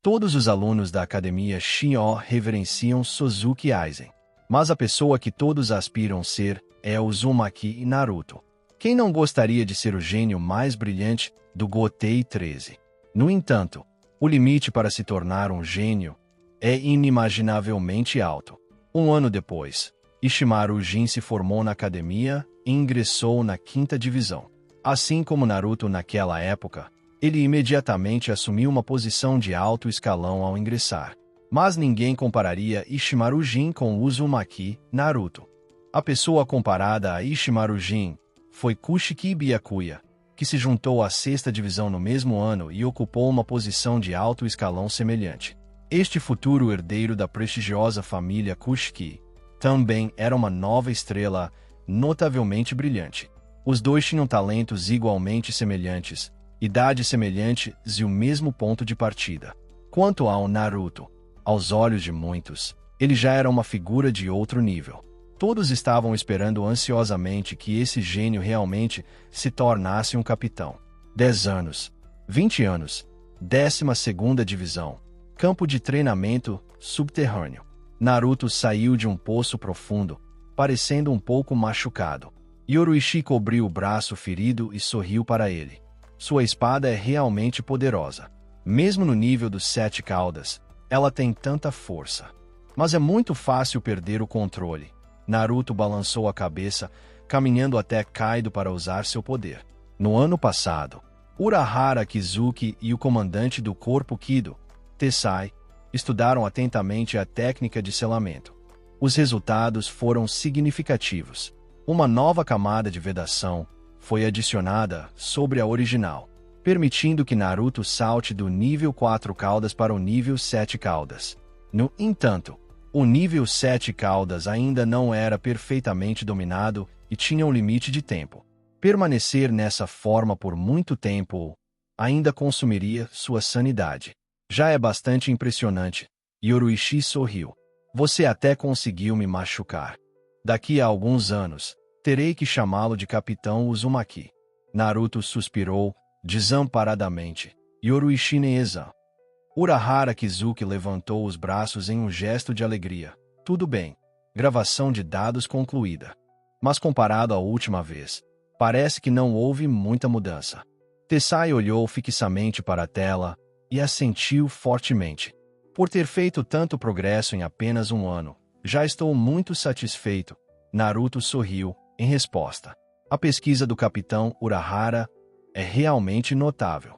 Todos os alunos da Academia Shin-Oh reverenciam Suzuki Aizen. Mas a pessoa que todos aspiram ser é Uzumaki Naruto. Quem não gostaria de ser o gênio mais brilhante do Gotei 13? No entanto, o limite para se tornar um gênio é inimaginavelmente alto. Um ano depois, Ishimaru Jin se formou na academia e ingressou na 5ª divisão. Assim como Naruto naquela época, ele imediatamente assumiu uma posição de alto escalão ao ingressar. Mas ninguém compararia Ishimaru Jin com Uzumaki Naruto. A pessoa comparada a Ishimaru Jin foi Kushiki Byakuya, que se juntou à 6ª divisão no mesmo ano e ocupou uma posição de alto escalão semelhante. Este futuro herdeiro da prestigiosa família Kushiki também era uma nova estrela notavelmente brilhante. Os dois tinham talentos igualmente semelhantes, idade semelhante e o mesmo ponto de partida. Quanto ao Naruto, aos olhos de muitos, ele já era uma figura de outro nível. Todos estavam esperando ansiosamente que esse gênio realmente se tornasse um capitão. 10 anos, 20 anos, 12ª divisão, campo de treinamento subterrâneo. Naruto saiu de um poço profundo, parecendo um pouco machucado. Yoruichi cobriu o braço ferido e sorriu para ele. Sua espada é realmente poderosa. Mesmo no nível dos 7 caudas, ela tem tanta força. Mas é muito fácil perder o controle. Naruto balançou a cabeça, caminhando até Kaido para usar seu poder. No ano passado, Urahara Kizuki e o comandante do corpo Kido, Tessai, estudaram atentamente a técnica de selamento. Os resultados foram significativos. Uma nova camada de vedação foi adicionada sobre a original, permitindo que Naruto salte do nível 4 caudas para o nível 7 caudas. No entanto, o nível 7 caudas ainda não era perfeitamente dominado e tinha um limite de tempo. Permanecer nessa forma por muito tempo ainda consumiria sua sanidade. Já é bastante impressionante. Yoruichi sorriu. Você até conseguiu me machucar. Daqui a alguns anos, terei que chamá-lo de Capitão Uzumaki. Naruto suspirou, desamparadamente. Yoruichi Neizan. Urahara Kizuki levantou os braços em um gesto de alegria. Tudo bem. Gravação de dados concluída. Mas comparado à última vez, parece que não houve muita mudança. Tessai olhou fixamente para a tela e assentiu fortemente. Por ter feito tanto progresso em apenas um ano, já estou muito satisfeito. Naruto sorriu, em resposta. A pesquisa do Capitão Urahara é realmente notável.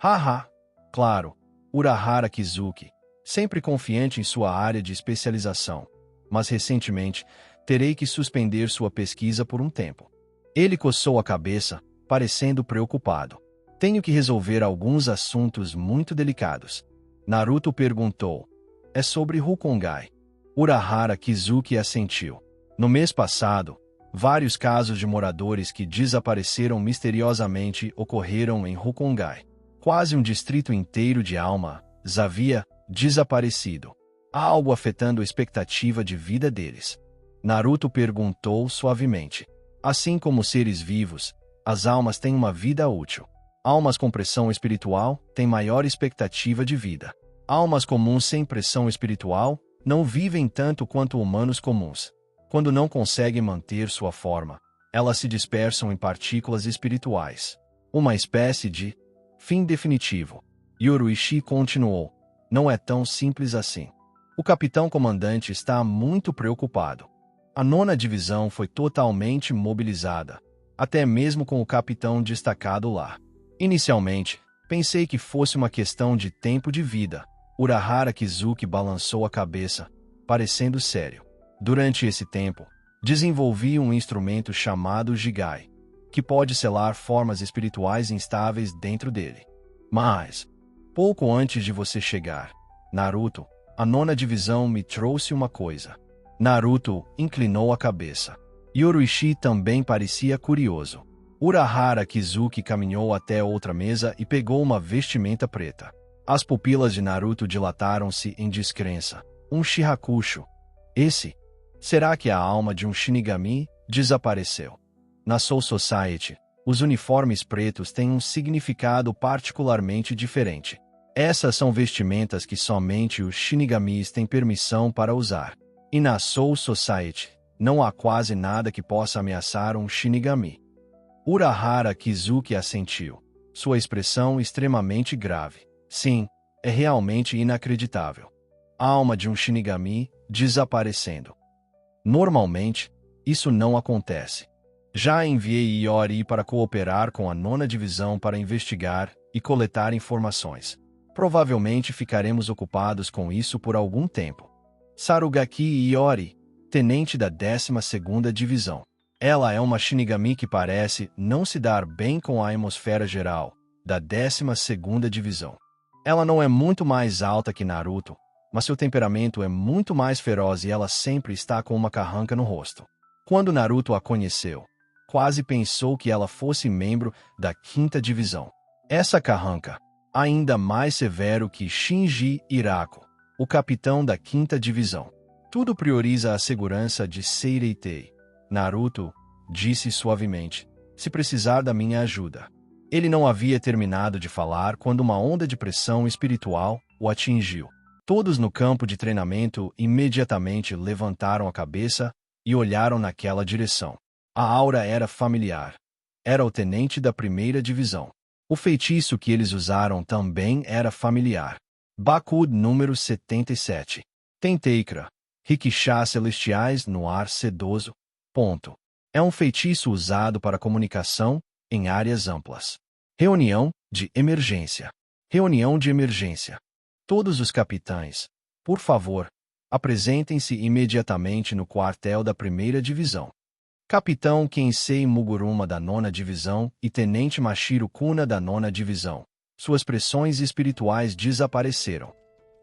Haha, claro. Urahara Kizuki, sempre confiante em sua área de especialização, mas recentemente terei que suspender sua pesquisa por um tempo. Ele coçou a cabeça, parecendo preocupado. Tenho que resolver alguns assuntos muito delicados. Naruto perguntou. É sobre Rukongai. Urahara Kizuki assentiu. No mês passado, vários casos de moradores que desapareceram misteriosamente ocorreram em Rukongai. Quase um distrito inteiro de almas havia desaparecido. Há algo afetando a expectativa de vida deles. Naruto perguntou suavemente. Assim como seres vivos, as almas têm uma vida útil. Almas com pressão espiritual têm maior expectativa de vida. Almas comuns sem pressão espiritual não vivem tanto quanto humanos comuns. Quando não conseguem manter sua forma, elas se dispersam em partículas espirituais. Uma espécie de fim definitivo. Yoruichi continuou. Não é tão simples assim. O capitão comandante está muito preocupado. A 9ª divisão foi totalmente mobilizada, até mesmo com o capitão destacado lá. Inicialmente, pensei que fosse uma questão de tempo de vida. Urahara Kizuki balançou a cabeça, parecendo sério. Durante esse tempo, desenvolvi um instrumento chamado Jigai, que pode selar formas espirituais instáveis dentro dele. Mas, pouco antes de você chegar, Naruto, a 9ª divisão me trouxe uma coisa. Naruto inclinou a cabeça. Yoruichi também parecia curioso. Urahara Kizuki caminhou até outra mesa e pegou uma vestimenta preta. As pupilas de Naruto dilataram-se em descrença. Um Shirakusho. Esse? Será que a alma de um Shinigami desapareceu? Na Soul Society, os uniformes pretos têm um significado particularmente diferente. Essas são vestimentas que somente os Shinigamis têm permissão para usar. E na Soul Society, não há quase nada que possa ameaçar um Shinigami. Urahara Kizuki assentiu. Sua expressão extremamente grave. Sim, é realmente inacreditável. A alma de um Shinigami desaparecendo. Normalmente, isso não acontece. Já enviei Iori para cooperar com a 9ª Divisão para investigar e coletar informações. Provavelmente ficaremos ocupados com isso por algum tempo. Sarugaki Iori, tenente da 12ª Divisão. Ela é uma Shinigami que parece não se dar bem com a atmosfera geral da 12ª Divisão. Ela não é muito mais alta que Naruto, mas seu temperamento é muito mais feroz e ela sempre está com uma carranca no rosto. Quando Naruto a conheceu, quase pensou que ela fosse membro da 5ª Divisão. Essa carranca, ainda mais severo que Shinji Hirako, o capitão da 5ª Divisão. Tudo prioriza a segurança de Seireitei. Naruto disse suavemente, se precisar da minha ajuda. Ele não havia terminado de falar quando uma onda de pressão espiritual o atingiu. Todos no campo de treinamento imediatamente levantaram a cabeça e olharam naquela direção. A aura era familiar. Era o tenente da 1ª Divisão. O feitiço que eles usaram também era familiar. Bakud número 77. Tenteikra. Rikishás celestiais no ar sedoso. Ponto. É um feitiço usado para comunicação em áreas amplas. Reunião de emergência. Reunião de emergência. Todos os capitães, por favor, apresentem-se imediatamente no quartel da 1ª Divisão. Capitão Kensei Muguruma da 9ª Divisão e Tenente Mashiro Kuna da 9ª Divisão. Suas pressões espirituais desapareceram.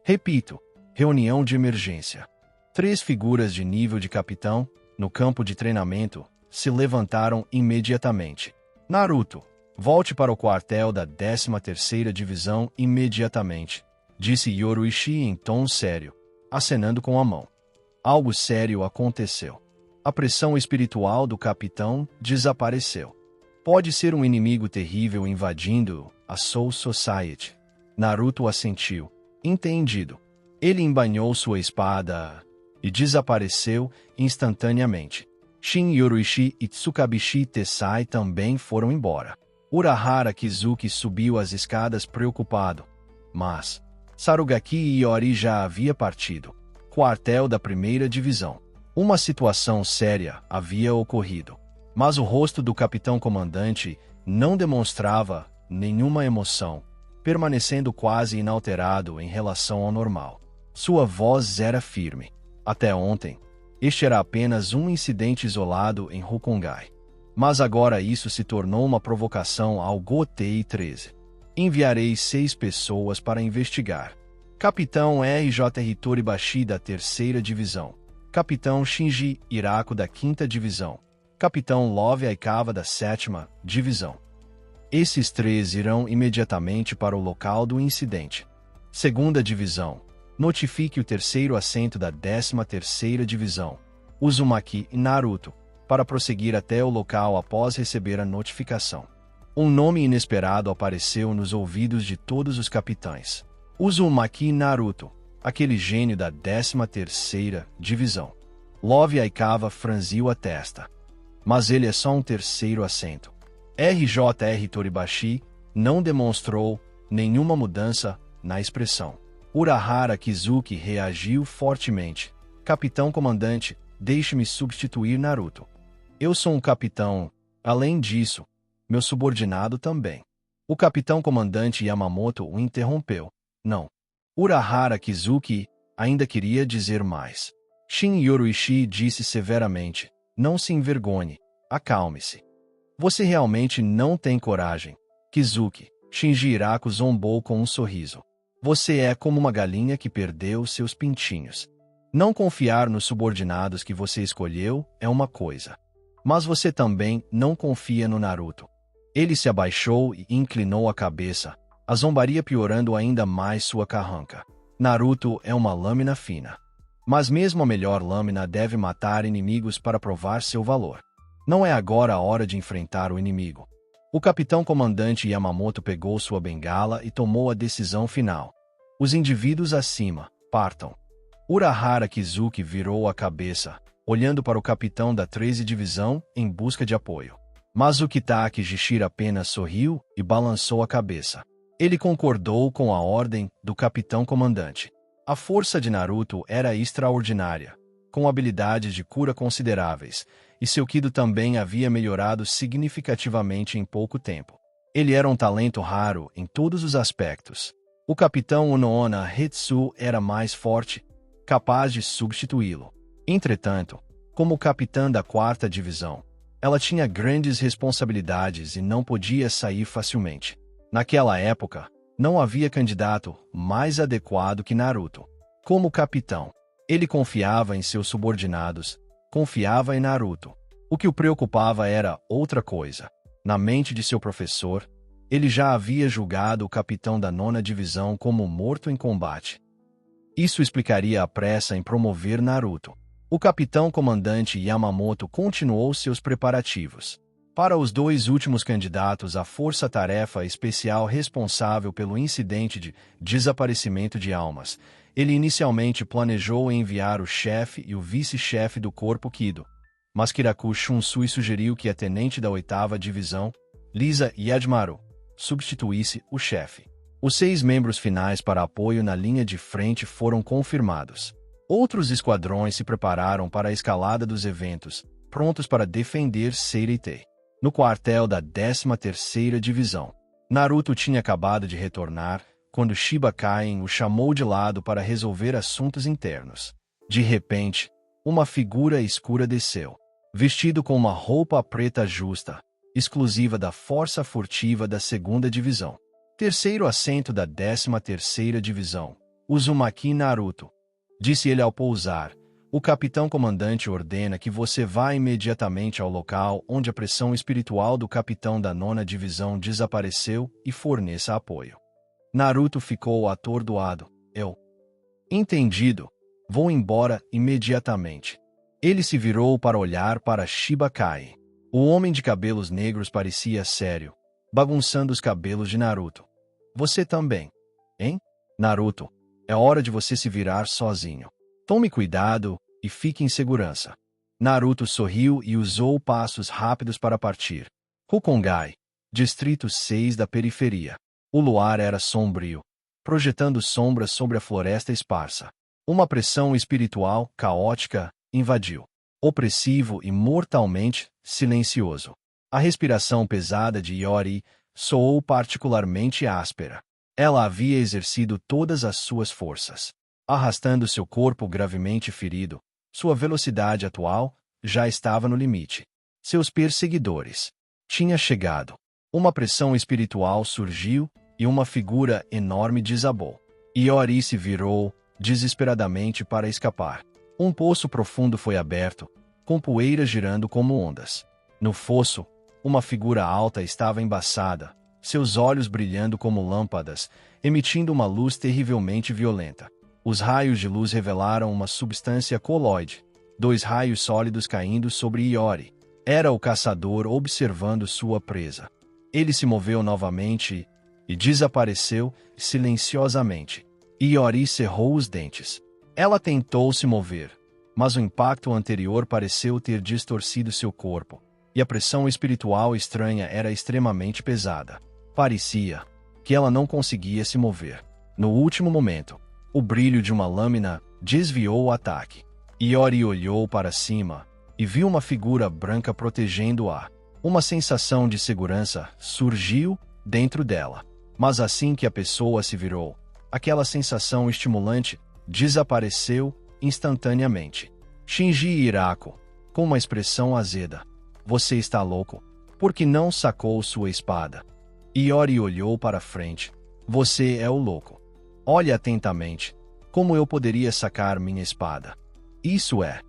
Repito, reunião de emergência. 3 figuras de nível de capitão, no campo de treinamento, se levantaram imediatamente. Naruto, volte para o quartel da 13ª Divisão imediatamente, disse Yoruishi em tom sério, acenando com a mão. Algo sério aconteceu. A pressão espiritual do capitão desapareceu. Pode ser um inimigo terrível invadindo a Soul Society. Naruto assentiu. Entendido. Ele embanhou sua espada e desapareceu instantaneamente. Shin Yoruishi e Tsukabishi Tessai também foram embora. Urahara Kizuki subiu as escadas preocupado. Mas Sarugaki Iori já havia partido. Quartel da 1ª Divisão. Uma situação séria havia ocorrido. Mas o rosto do capitão comandante não demonstrava nenhuma emoção, permanecendo quase inalterado em relação ao normal. Sua voz era firme. Até ontem, este era apenas um incidente isolado em Hokungai. Mas agora isso se tornou uma provocação ao Gotei 13. Enviarei 6 pessoas para investigar. Capitão R.J. Toribashi da 3ª Divisão. Capitão Shinji Hirako da 5ª Divisão. Capitão Love Aikawa da 7ª Divisão. Esses 3 irão imediatamente para o local do incidente. 2ª Divisão. Notifique o 3º assento da 13ª Divisão, Uzumaki e Naruto, para prosseguir até o local após receber a notificação. Um nome inesperado apareceu nos ouvidos de todos os capitães. Uzumaki Naruto, aquele gênio da 13ª Divisão. Love Aikawa franziu a testa. Mas ele é só um 3º assento. R.J.R. Toribashi não demonstrou nenhuma mudança na expressão. Urahara Kizuki reagiu fortemente. Capitão comandante, deixe-me substituir Naruto. Eu sou um capitão. Além disso, meu subordinado também. O capitão comandante Yamamoto o interrompeu. Não. Urahara Kizuki ainda queria dizer mais. Shin Yoruishi disse severamente. Não se envergonhe. Acalme-se. Você realmente não tem coragem. Kizuki. Shinji Hirako zombou com um sorriso. Você é como uma galinha que perdeu seus pintinhos. Não confiar nos subordinados que você escolheu é uma coisa. Mas você também não confia no Naruto. Ele se abaixou e inclinou a cabeça, a zombaria piorando ainda mais sua carranca. Naruto é uma lâmina fina. Mas mesmo a melhor lâmina deve matar inimigos para provar seu valor. Não é agora a hora de enfrentar o inimigo. O capitão-comandante Yamamoto pegou sua bengala e tomou a decisão final. Os indivíduos acima, partam. Urahara Kizuki virou a cabeça, olhando para o capitão da 13ª Divisão em busca de apoio. Mas o Kitaki Jishira apenas sorriu e balançou a cabeça. Ele concordou com a ordem do capitão-comandante. A força de Naruto era extraordinária, com habilidades de cura consideráveis, e seu Kido também havia melhorado significativamente em pouco tempo. Ele era um talento raro em todos os aspectos. O capitão Unoona Hitsu era mais forte, capaz de substituí-lo. Entretanto, como capitã da 4ª Divisão, ela tinha grandes responsabilidades e não podia sair facilmente. Naquela época, não havia candidato mais adequado que Naruto. Como capitão, ele confiava em seus subordinados, confiava em Naruto. O que o preocupava era outra coisa. Na mente de seu professor, ele já havia julgado o capitão da 9ª Divisão como morto em combate. Isso explicaria a pressa em promover Naruto. O capitão-comandante Yamamoto continuou seus preparativos. Para os 2 últimos candidatos à força-tarefa especial responsável pelo incidente de desaparecimento de almas, ele inicialmente planejou enviar o chefe e o vice-chefe do corpo Kido, mas Kiraku Shunsui sugeriu que a tenente da 8ª Divisão, Lisa Yadmaru, substituísse o chefe. Os 6 membros finais para apoio na linha de frente foram confirmados. Outros esquadrões se prepararam para a escalada dos eventos, prontos para defender Seirei. No quartel da 13ª Divisão, Naruto tinha acabado de retornar quando Shiba Kaien o chamou de lado para resolver assuntos internos. De repente, uma figura escura desceu, vestido com uma roupa preta justa, exclusiva da Força Furtiva da 2ª Divisão. Terceiro assento da 13ª Divisão, Uzumaki Naruto. Disse ele ao pousar. O capitão-comandante ordena que você vá imediatamente ao local onde a pressão espiritual do capitão da 9ª Divisão desapareceu e forneça apoio. Naruto ficou atordoado. Eu. Entendido. Vou embora imediatamente. Ele se virou para olhar para Shiba Kaien. O homem de cabelos negros parecia sério, bagunçando os cabelos de Naruto. Você também, hein? Naruto, é hora de você se virar sozinho. Tome cuidado e fique em segurança. Naruto sorriu e usou passos rápidos para partir. Hukongai, Distrito 6 da periferia. O luar era sombrio, projetando sombras sobre a floresta esparsa. Uma pressão espiritual caótica invadiu. Opressivo e mortalmente silencioso. A respiração pesada de Iori soou particularmente áspera. Ela havia exercido todas as suas forças, arrastando seu corpo gravemente ferido. Sua velocidade atual já estava no limite. Seus perseguidores tinham chegado. Uma pressão espiritual surgiu e uma figura enorme desabou. Iori se virou desesperadamente para escapar. Um poço profundo foi aberto, com poeira girando como ondas. No fosso, uma figura alta estava embaçada, seus olhos brilhando como lâmpadas, emitindo uma luz terrivelmente violenta. Os raios de luz revelaram uma substância coloide, 2 raios sólidos caindo sobre Iori. Era o caçador observando sua presa. Ele se moveu novamente e desapareceu silenciosamente. Iori cerrou os dentes. Ela tentou se mover, mas o impacto anterior pareceu ter distorcido seu corpo, e a pressão espiritual estranha era extremamente pesada. Parecia que ela não conseguia se mover. No último momento, o brilho de uma lâmina desviou o ataque. Iori olhou para cima e viu uma figura branca protegendo-a. Uma sensação de segurança surgiu dentro dela. Mas assim que a pessoa se virou, aquela sensação estimulante desapareceu instantaneamente. Shinji Hirako, com uma expressão azeda. Você está louco? Por que não sacou sua espada? Iori olhou para frente. Você é o louco. Olhe atentamente. Como eu poderia sacar minha espada? Isso é.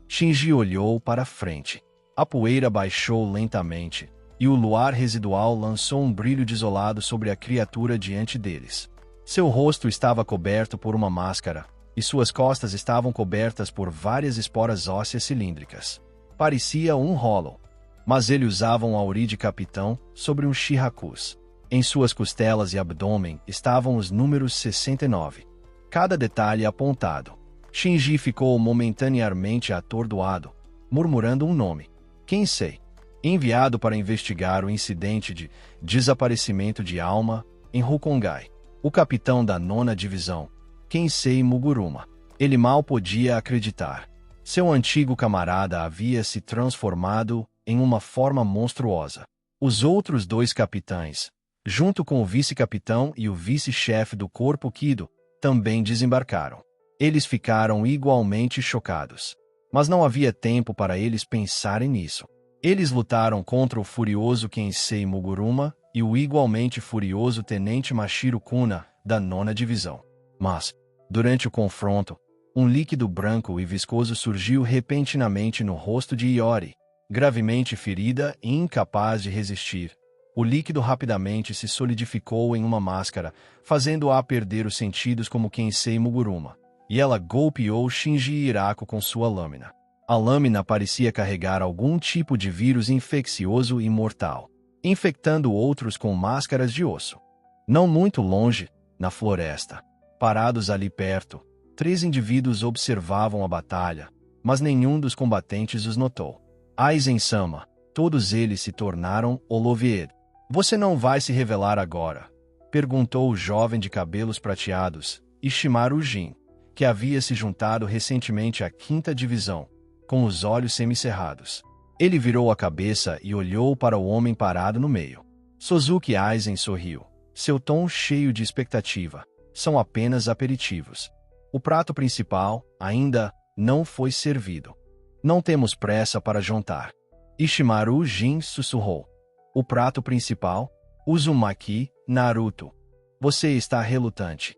Shinji olhou para frente. A poeira baixou lentamente, e o luar residual lançou um brilho desolado sobre a criatura diante deles. Seu rosto estava coberto por uma máscara, e suas costas estavam cobertas por várias esporas ósseas cilíndricas. Parecia um Hollow. mas ele usava um auri de capitão sobre um shirakus. Em suas costelas e abdômen estavam os números 69. Cada detalhe apontado. Shinji ficou momentaneamente atordoado, murmurando um nome. Kensei. Enviado para investigar o incidente de desaparecimento de alma em Rukongai. O capitão da 9ª Divisão, Kensei Muguruma. Ele mal podia acreditar. Seu antigo camarada havia se transformado em uma forma monstruosa. Os outros 2 capitães, junto com o vice-capitão e o vice-chefe do corpo Kido, também desembarcaram. Eles ficaram igualmente chocados. Mas não havia tempo para eles pensarem nisso. Eles lutaram contra o furioso Kensei Muguruma e o igualmente furioso Tenente Mashiro Kuna, da 9ª Divisão. Mas, durante o confronto, um líquido branco e viscoso surgiu repentinamente no rosto de Iori, gravemente ferida e incapaz de resistir. O líquido rapidamente se solidificou em uma máscara, fazendo-a perder os sentidos como Kensei Muguruma, e ela golpeou Shinji Hirako com sua lâmina. A lâmina parecia carregar algum tipo de vírus infeccioso e mortal, infectando outros com máscaras de osso. Não muito longe, na floresta, parados ali perto, 3 indivíduos observavam a batalha, mas nenhum dos combatentes os notou. Aizen-sama, todos eles se tornaram Olivier. Você não vai se revelar agora? Perguntou o jovem de cabelos prateados, Ishimaru Jin, que havia se juntado recentemente à 5ª Divisão, com os olhos semicerrados. Ele virou a cabeça e olhou para o homem parado no meio. Suzuki Aizen sorriu, seu tom cheio de expectativa. São apenas aperitivos. O prato principal ainda não foi servido. Não temos pressa para jantar. Ishimaru Jin sussurrou. O prato principal? Uzumaki, Naruto. Você está relutante.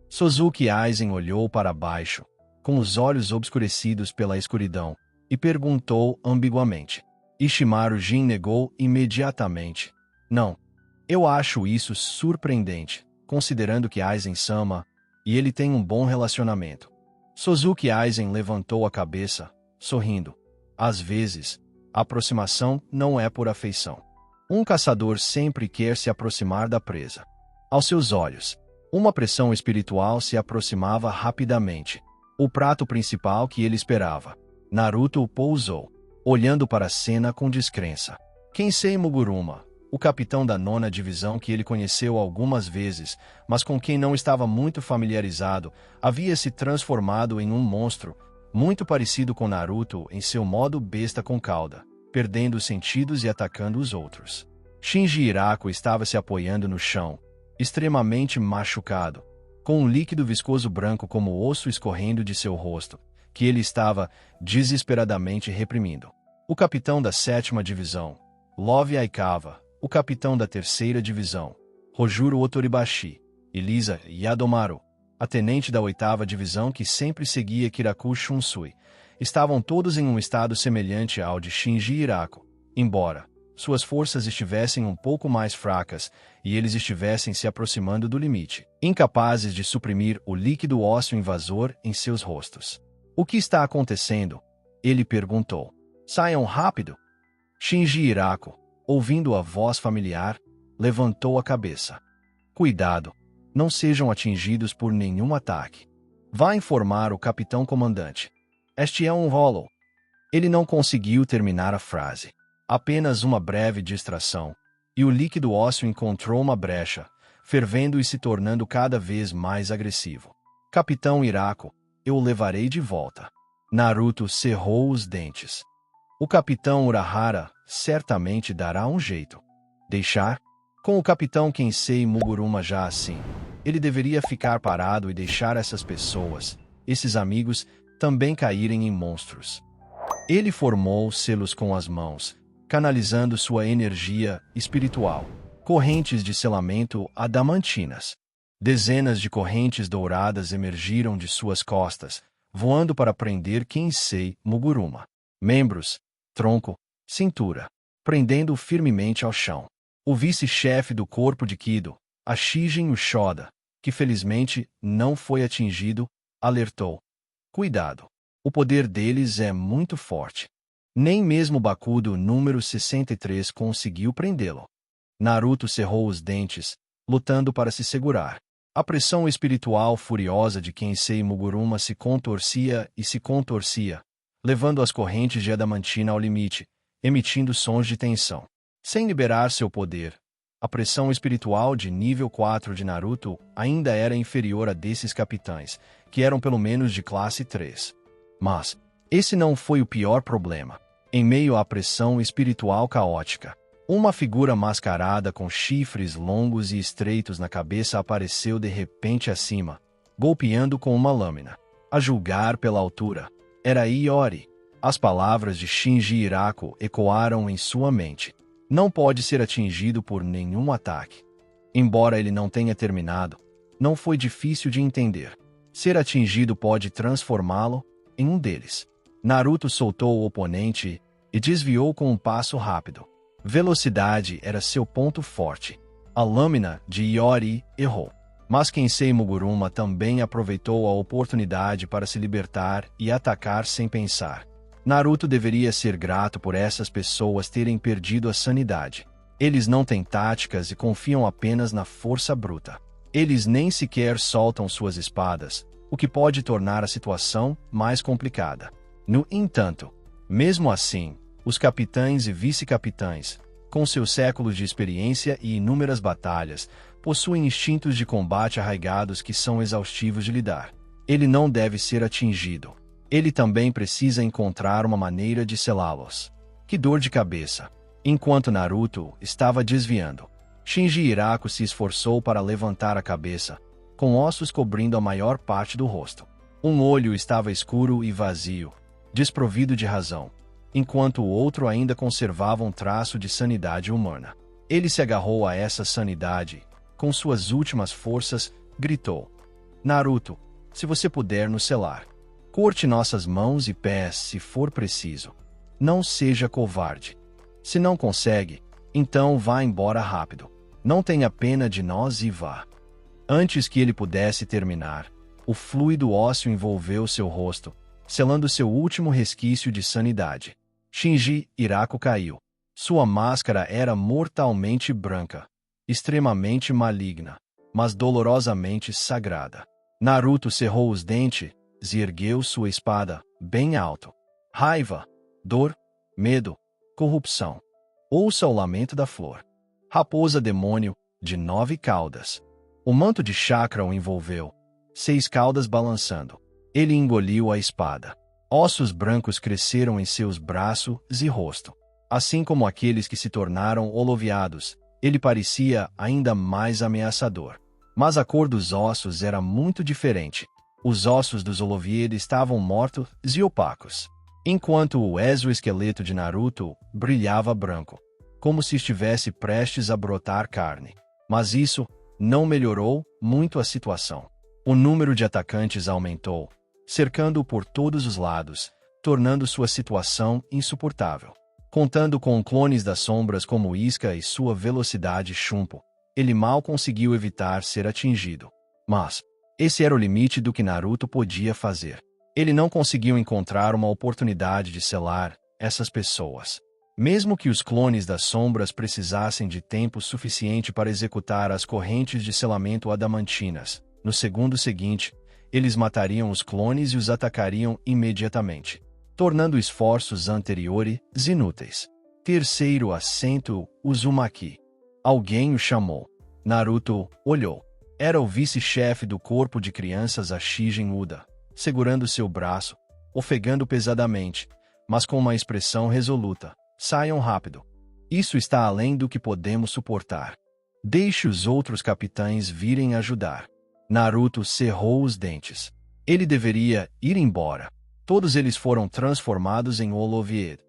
Suzuki Aizen olhou para baixo, com os olhos obscurecidos pela escuridão, e perguntou ambiguamente. Ishimaru Jin negou imediatamente. Não. Eu acho isso surpreendente, considerando que Aizen-sama e ele têm um bom relacionamento. Suzuki Aizen levantou a cabeça, sorrindo. Às vezes, a aproximação não é por afeição. Um caçador sempre quer se aproximar da presa. Aos seus olhos, uma pressão espiritual se aproximava rapidamente. O prato principal que ele esperava. Naruto pousou, olhando para a cena com descrença. Kensei Muguruma, o capitão da 9ª Divisão que ele conheceu algumas vezes, mas com quem não estava muito familiarizado, havia se transformado em um monstro, muito parecido com Naruto em seu modo besta com cauda, perdendo os sentidos e atacando os outros. Shinji Hirako estava se apoiando no chão, extremamente machucado, com um líquido viscoso branco como osso escorrendo de seu rosto, que ele estava desesperadamente reprimindo. O capitão da 7ª Divisão, Love Aikawa, o capitão da 3ª Divisão, Hojuro Otoribashi, e Lisa Yadomaru, a tenente da 8ª Divisão que sempre seguia Kiraku Shunsui, estavam todos em um estado semelhante ao de Shinji Hirako, embora suas forças estivessem um pouco mais fracas e eles estivessem se aproximando do limite, incapazes de suprimir o líquido ósseo invasor em seus rostos. O que está acontecendo? Ele perguntou. Saiam rápido! Shinji Hirako, ouvindo a voz familiar, levantou a cabeça. Cuidado, não sejam atingidos por nenhum ataque. Vá informar o capitão comandante. Este é um rolo. Ele não conseguiu terminar a frase. Apenas uma breve distração, e o líquido ósseo encontrou uma brecha, fervendo e se tornando cada vez mais agressivo. Capitão Hirako, eu o levarei de volta. Naruto cerrou os dentes. O capitão Urahara certamente dará um jeito. Deixar? Com o capitão Kensei Muguruma já assim, ele deveria ficar parado e deixar essas pessoas, esses amigos, também caírem em monstros. Ele formou selos com as mãos, canalizando sua energia espiritual. Correntes de selamento adamantinas. Dezenas de correntes douradas emergiram de suas costas, voando para prender Kensei Muguruma. Membros, tronco, cintura, prendendo-o firmemente ao chão. O vice-chefe do corpo de Kido, a Shijin Ushoda, que felizmente não foi atingido, alertou. Cuidado. O poder deles é muito forte. Nem mesmo Bakudo número 63 conseguiu prendê-lo. Naruto cerrou os dentes, lutando para se segurar. A pressão espiritual furiosa de Kensei Muguruma se contorcia e se contorcia, levando as correntes de adamantina ao limite, emitindo sons de tensão. Sem liberar seu poder, a pressão espiritual de nível 4 de Naruto ainda era inferior a desses capitães, que eram pelo menos de classe 3. Mas esse não foi o pior problema. Em meio à pressão espiritual caótica, uma figura mascarada com chifres longos e estreitos na cabeça apareceu de repente acima, golpeando com uma lâmina. A julgar pela altura, era Iori. As palavras de Shinji Hirako ecoaram em sua mente. Não pode ser atingido por nenhum ataque. Embora ele não tenha terminado, não foi difícil de entender. Ser atingido pode transformá-lo em um deles. Naruto soltou o oponente e desviou com um passo rápido. Velocidade era seu ponto forte. A lâmina de Iori errou. Mas Kensei Muguruma também aproveitou a oportunidade para se libertar e atacar sem pensar. Naruto deveria ser grato por essas pessoas terem perdido a sanidade. Eles não têm táticas e confiam apenas na força bruta. Eles nem sequer soltam suas espadas, o que pode tornar a situação mais complicada. No entanto, mesmo assim, os capitães e vice-capitães, com seus séculos de experiência e inúmeras batalhas, possuem instintos de combate arraigados que são exaustivos de lidar. Ele não deve ser atingido. Ele também precisa encontrar uma maneira de selá-los. Que dor de cabeça! Enquanto Naruto estava desviando, Shinji Hirako se esforçou para levantar a cabeça, com ossos cobrindo a maior parte do rosto. Um olho estava escuro e vazio, desprovido de razão, enquanto o outro ainda conservava um traço de sanidade humana. Ele se agarrou a essa sanidade. Com suas últimas forças, gritou: Naruto, se você puder nos selar, corte nossas mãos e pés se for preciso. Não seja covarde. Se não consegue, então vá embora rápido. Não tenha pena de nós e vá. Antes que ele pudesse terminar, o fluido ósseo envolveu seu rosto, selando seu último resquício de sanidade. Shinji Hirako caiu. Sua máscara era mortalmente branca, extremamente maligna, mas dolorosamente sagrada. Naruto cerrou os dentes e ergueu sua espada, bem alto. Raiva, dor, medo, corrupção. Ouça o lamento da flor. Raposa demônio, de 9 caudas. O manto de chakra o envolveu, 6 caudas balançando. Ele engoliu a espada. Ossos brancos cresceram em seus braços e rosto. Assim como aqueles que se tornaram holoviados, ele parecia ainda mais ameaçador. Mas a cor dos ossos era muito diferente. Os ossos dos Holovied estavam mortos e opacos, enquanto o exoesqueleto de Naruto brilhava branco, como se estivesse prestes a brotar carne. Mas isso não melhorou muito a situação. O número de atacantes aumentou, cercando-o por todos os lados, tornando sua situação insuportável. Contando com clones das sombras como Iska e sua velocidade chumbo, ele mal conseguiu evitar ser atingido. Mas esse era o limite do que Naruto podia fazer. Ele não conseguiu encontrar uma oportunidade de selar essas pessoas. Mesmo que os clones das sombras precisassem de tempo suficiente para executar as correntes de selamento adamantinas, no segundo seguinte, eles matariam os clones e os atacariam imediatamente, tornando esforços anteriores inúteis. Terceiro assento, Uzumaki. Alguém o chamou. Naruto olhou. Era o vice-chefe do corpo de crianças Ashigen Uda, segurando seu braço, ofegando pesadamente, mas com uma expressão resoluta. Saiam rápido. Isso está além do que podemos suportar. Deixe os outros capitães virem ajudar. Naruto cerrou os dentes. Ele deveria ir embora. Todos eles foram transformados em Holovied.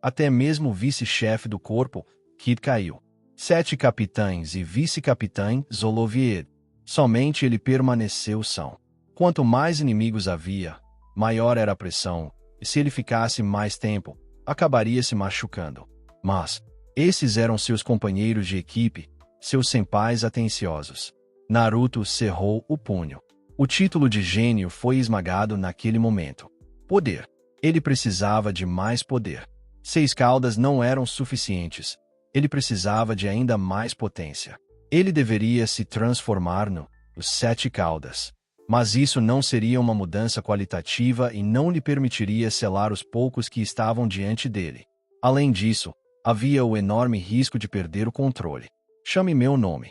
Até mesmo o vice-chefe do corpo, Kid, caiu. 7 capitães e vice-capitães Holovied. Somente ele permaneceu são. Quanto mais inimigos havia, maior era a pressão, e se ele ficasse mais tempo, acabaria se machucando. Mas esses eram seus companheiros de equipe, seus senpais atenciosos. Naruto cerrou o punho. O título de gênio foi esmagado naquele momento. Poder. Ele precisava de mais poder. 6 caudas não eram suficientes. Ele precisava de ainda mais potência. Ele deveria se transformar nos 7 caudas. Mas isso não seria uma mudança qualitativa e não lhe permitiria selar os poucos que estavam diante dele. Além disso, havia o enorme risco de perder o controle. Chame meu nome.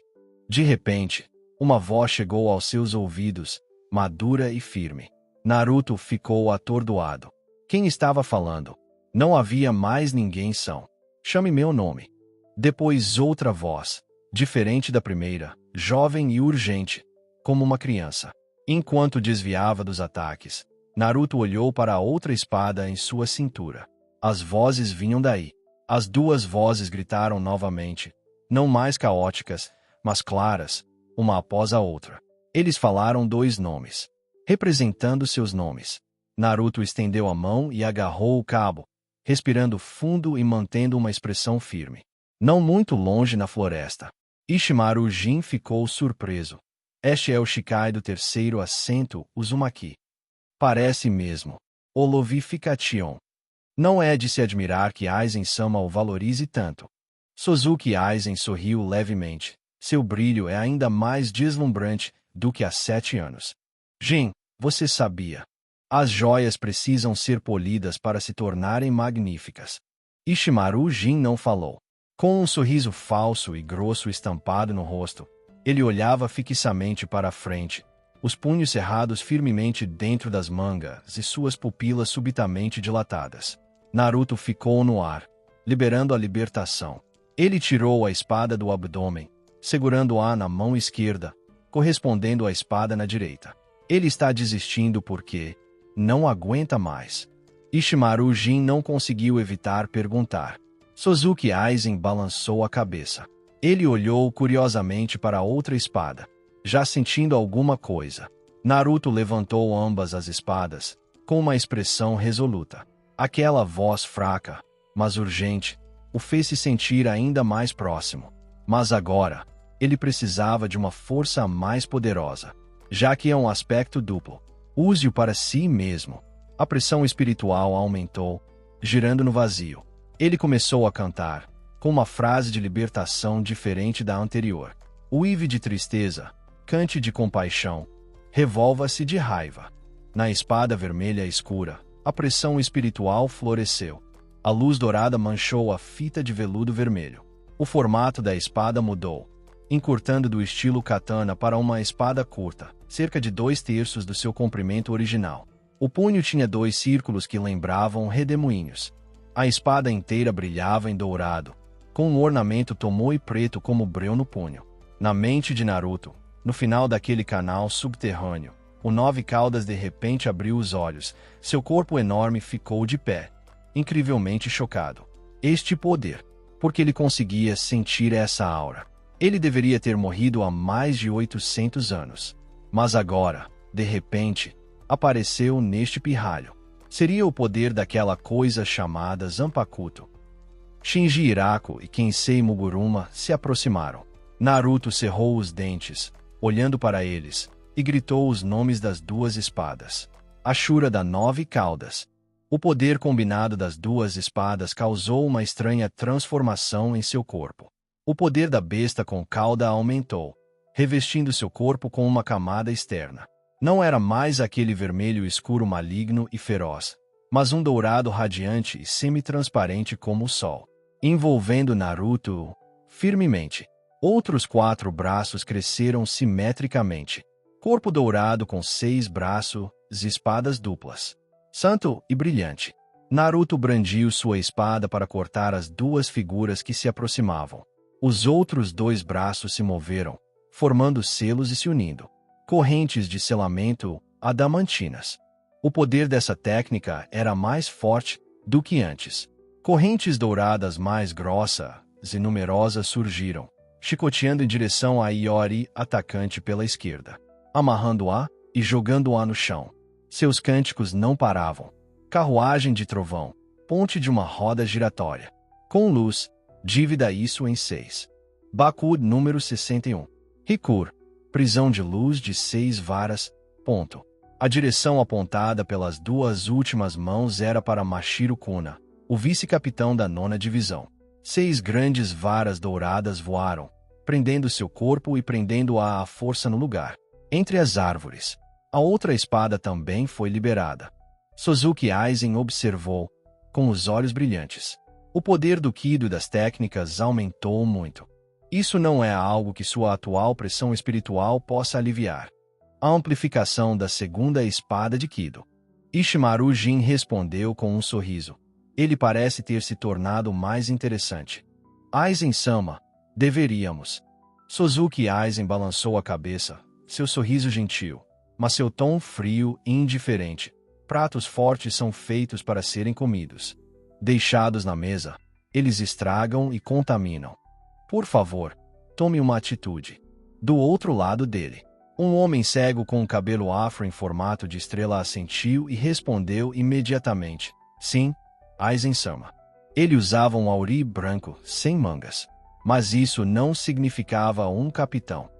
De repente, uma voz chegou aos seus ouvidos, madura e firme. Naruto ficou atordoado. Quem estava falando? Não havia mais ninguém são. Chame meu nome. Depois outra voz, diferente da primeira, jovem e urgente, como uma criança. Enquanto desviava dos ataques, Naruto olhou para a outra espada em sua cintura. As vozes vinham daí. As duas vozes gritaram novamente, não mais caóticas, mas claras, uma após a outra. Eles falaram 2 nomes, representando seus nomes. Naruto estendeu a mão e agarrou o cabo, respirando fundo e mantendo uma expressão firme. Não muito longe na floresta, Ishimaru Jin ficou surpreso. Este é o Shikai do 3º assento Uzumaki. Parece mesmo. Olovification. Não é de se admirar que Aizen-sama o valorize tanto. Suzuki Aizen sorriu levemente. Seu brilho é ainda mais deslumbrante do que há 7 anos. Jin, você sabia. As joias precisam ser polidas para se tornarem magníficas. Ishimaru Jin não falou. Com um sorriso falso e grosso estampado no rosto, ele olhava fixamente para a frente, os punhos cerrados firmemente dentro das mangas e suas pupilas subitamente dilatadas. Naruto ficou no ar, liberando a libertação. Ele tirou a espada do abdômen, segurando-a na mão esquerda, correspondendo à espada na direita. Ele está desistindo porque não aguenta mais. Ishimaru Jin não conseguiu evitar perguntar. Suzuki Aizen balançou a cabeça. Ele olhou curiosamente para a outra espada, já sentindo alguma coisa. Naruto levantou ambas as espadas, com uma expressão resoluta. Aquela voz fraca, mas urgente, o fez se sentir ainda mais próximo. Mas agora, ele precisava de uma força mais poderosa, já que é um aspecto duplo. Use-o para si mesmo. A pressão espiritual aumentou, girando no vazio. Ele começou a cantar, com uma frase de libertação diferente da anterior. Uive de tristeza, cante de compaixão, revolva-se de raiva. Na espada vermelha escura, a pressão espiritual floresceu. A luz dourada manchou a fita de veludo vermelho. O formato da espada mudou, encurtando do estilo katana para uma espada curta, cerca de 2/3 do seu comprimento original. O punho tinha 2 círculos que lembravam redemoinhos. A espada inteira brilhava em dourado, com um ornamento tomoe preto como breu no punho. Na mente de Naruto, no final daquele canal subterrâneo, o 9 caudas de repente abriu os olhos. Seu corpo enorme ficou de pé, incrivelmente chocado. Este poder, porque ele conseguia sentir essa aura. Ele deveria ter morrido há mais de 800 anos. Mas agora, de repente, apareceu neste pirralho. Seria o poder daquela coisa chamada Zanpakuto. Shinji Hirako e Kensei Muguruma se aproximaram. Naruto cerrou os dentes, olhando para eles, e gritou os nomes das 2 espadas. Ashura da 9 caudas. O poder combinado das 2 espadas causou uma estranha transformação em seu corpo. O poder da besta com cauda aumentou, revestindo seu corpo com uma camada externa. Não era mais aquele vermelho escuro maligno e feroz, mas um dourado radiante e semi-transparente como o sol, envolvendo Naruto firmemente. Outros 4 braços cresceram simetricamente. Corpo dourado com 6 braços e espadas duplas. Santo e brilhante. Naruto brandiu sua espada para cortar as 2 figuras que se aproximavam. Os outros 2 braços se moveram, formando selos e se unindo. Correntes de selamento adamantinas. O poder dessa técnica era mais forte do que antes. Correntes douradas mais grossas e numerosas surgiram, chicoteando em direção a Iori, atacante pela esquerda, amarrando-a e jogando-a no chão. Seus cânticos não paravam. Carruagem de trovão, ponte de uma roda giratória. Com luz, dívida isso em 6. Baku número 61. Rikur, prisão de luz de 6 varas, ponto. A direção apontada pelas 2 últimas mãos era para Mashiro Kuna, o vice-capitão da 9ª Divisão. 6 grandes varas douradas voaram, prendendo seu corpo e prendendo-a à força no lugar, entre as árvores. A outra espada também foi liberada. Suzuki Aizen observou, com os olhos brilhantes. O poder do Kido e das técnicas aumentou muito. Isso não é algo que sua atual pressão espiritual possa aliviar. A amplificação da segunda espada de Kido. Ishimaru Jin respondeu com um sorriso. Ele parece ter se tornado mais interessante. Aizen-sama, deveríamos. Suzuki Aizen balançou a cabeça, seu sorriso gentil, mas seu tom frio e indiferente. Pratos fortes são feitos para serem comidos. Deixados na mesa, eles estragam e contaminam. Por favor, tome uma atitude. Do outro lado dele, um homem cego com um cabelo afro em formato de estrela assentiu e respondeu imediatamente. Sim, Aizen-sama. Ele usava um auri branco, sem mangas. Mas isso não significava um capitão.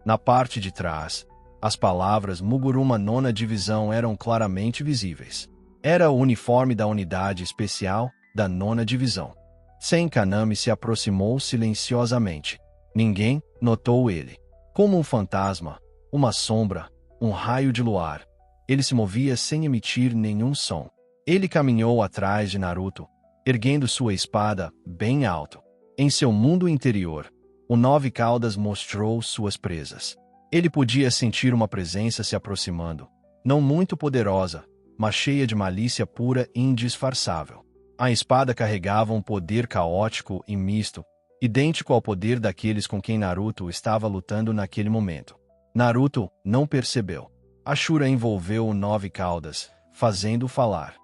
Na parte de trás, as palavras Muguruma 9ª Divisão eram claramente visíveis. Era o uniforme da unidade especial da 9ª Divisão. Senkanami se aproximou silenciosamente. Ninguém notou ele. Como um fantasma, uma sombra, um raio de luar. Ele se movia sem emitir nenhum som. Ele caminhou atrás de Naruto, erguendo sua espada bem alto. Em seu mundo interior, o 9 Caudas mostrou suas presas. Ele podia sentir uma presença se aproximando, não muito poderosa, mas cheia de malícia pura e indisfarçável. A espada carregava um poder caótico e misto, idêntico ao poder daqueles com quem Naruto estava lutando naquele momento. Naruto não percebeu. Ashura envolveu o 9 Caudas, fazendo-o falar.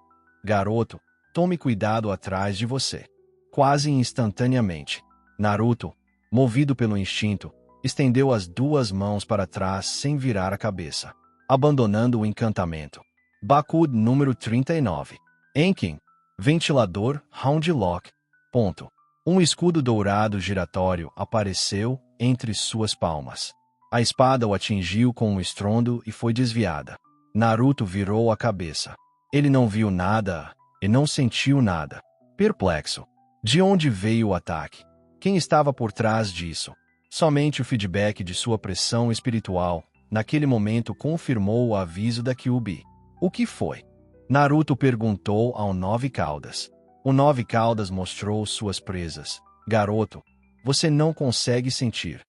Garoto, tome cuidado atrás de você. Quase instantaneamente, Naruto, movido pelo instinto, estendeu as 2 mãos para trás sem virar a cabeça, abandonando o encantamento. Bakud número 39. Enkin, ventilador, Round Lock. Ponto. Um escudo dourado giratório apareceu entre suas palmas. A espada o atingiu com um estrondo e foi desviada. Naruto virou a cabeça. Ele não viu nada e não sentiu nada. Perplexo. De onde veio o ataque? Quem estava por trás disso? Somente o feedback de sua pressão espiritual, naquele momento, confirmou o aviso da Kyuubi. O que foi? Naruto perguntou ao 9 Caudas. O 9 Caudas mostrou suas presas. Garoto, você não consegue sentir.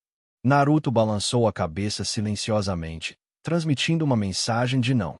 Naruto balançou a cabeça silenciosamente, transmitindo uma mensagem de não.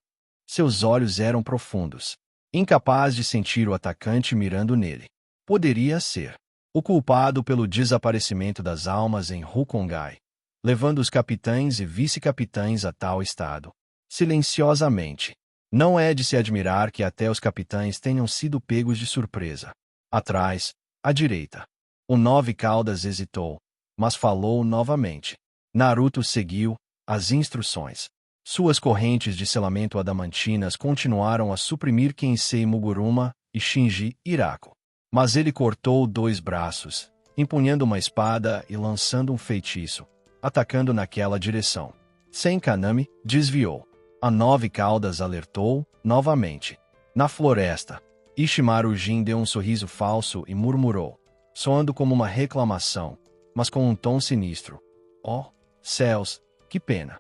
Seus olhos eram profundos, incapaz de sentir o atacante mirando nele. Poderia ser o culpado pelo desaparecimento das almas em Rukongai, levando os capitães e vice-capitães a tal estado. Silenciosamente. Não é de se admirar que até os capitães tenham sido pegos de surpresa. Atrás, à direita. O 9 Caudas hesitou, mas falou novamente. Naruto seguiu as instruções. Suas correntes de selamento adamantinas continuaram a suprimir Kensei Muguruma e Shinji Hirako. Mas ele cortou 2 braços, empunhando uma espada e lançando um feitiço, atacando naquela direção. Senkanami desviou. A 9 Caudas alertou novamente. Na floresta, Ishimaru Jin deu um sorriso falso e murmurou, soando como uma reclamação, mas com um tom sinistro. Oh, céus, que pena.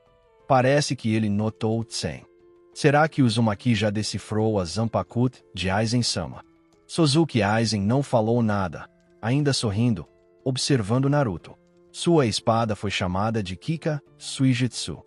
Parece que ele notou Tsen. Será que Uzumaki já decifrou a Zanpakuto de Aizen-sama? Suzuki Aizen não falou nada, ainda sorrindo, observando Naruto. Sua espada foi chamada de Kika Suijitsu.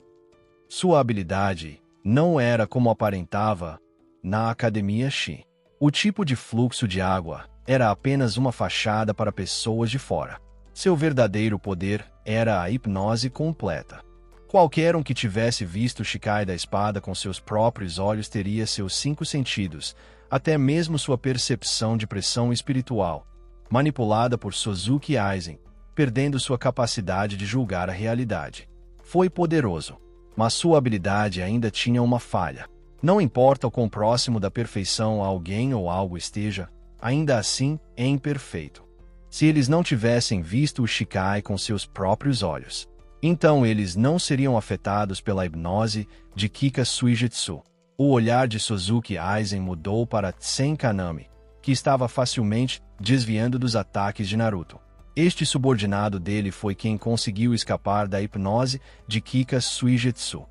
Sua habilidade não era como aparentava na Academia Shi. O tipo de fluxo de água era apenas uma fachada para pessoas de fora. Seu verdadeiro poder era a hipnose completa. Qualquer um que tivesse visto o Shikai da espada com seus próprios olhos teria seus 5 sentidos, até mesmo sua percepção de pressão espiritual, manipulada por Suzuki Aizen, perdendo sua capacidade de julgar a realidade. Foi poderoso, mas sua habilidade ainda tinha uma falha. Não importa o quão próximo da perfeição alguém ou algo esteja, ainda assim é imperfeito. Se eles não tivessem visto o Shikai com seus próprios olhos, então eles não seriam afetados pela hipnose de Kika Suijitsu. O olhar de Suzuki Aizen mudou para Senkanami, que estava facilmente desviando dos ataques de Naruto. Este subordinado dele foi quem conseguiu escapar da hipnose de Kika Suigetsu.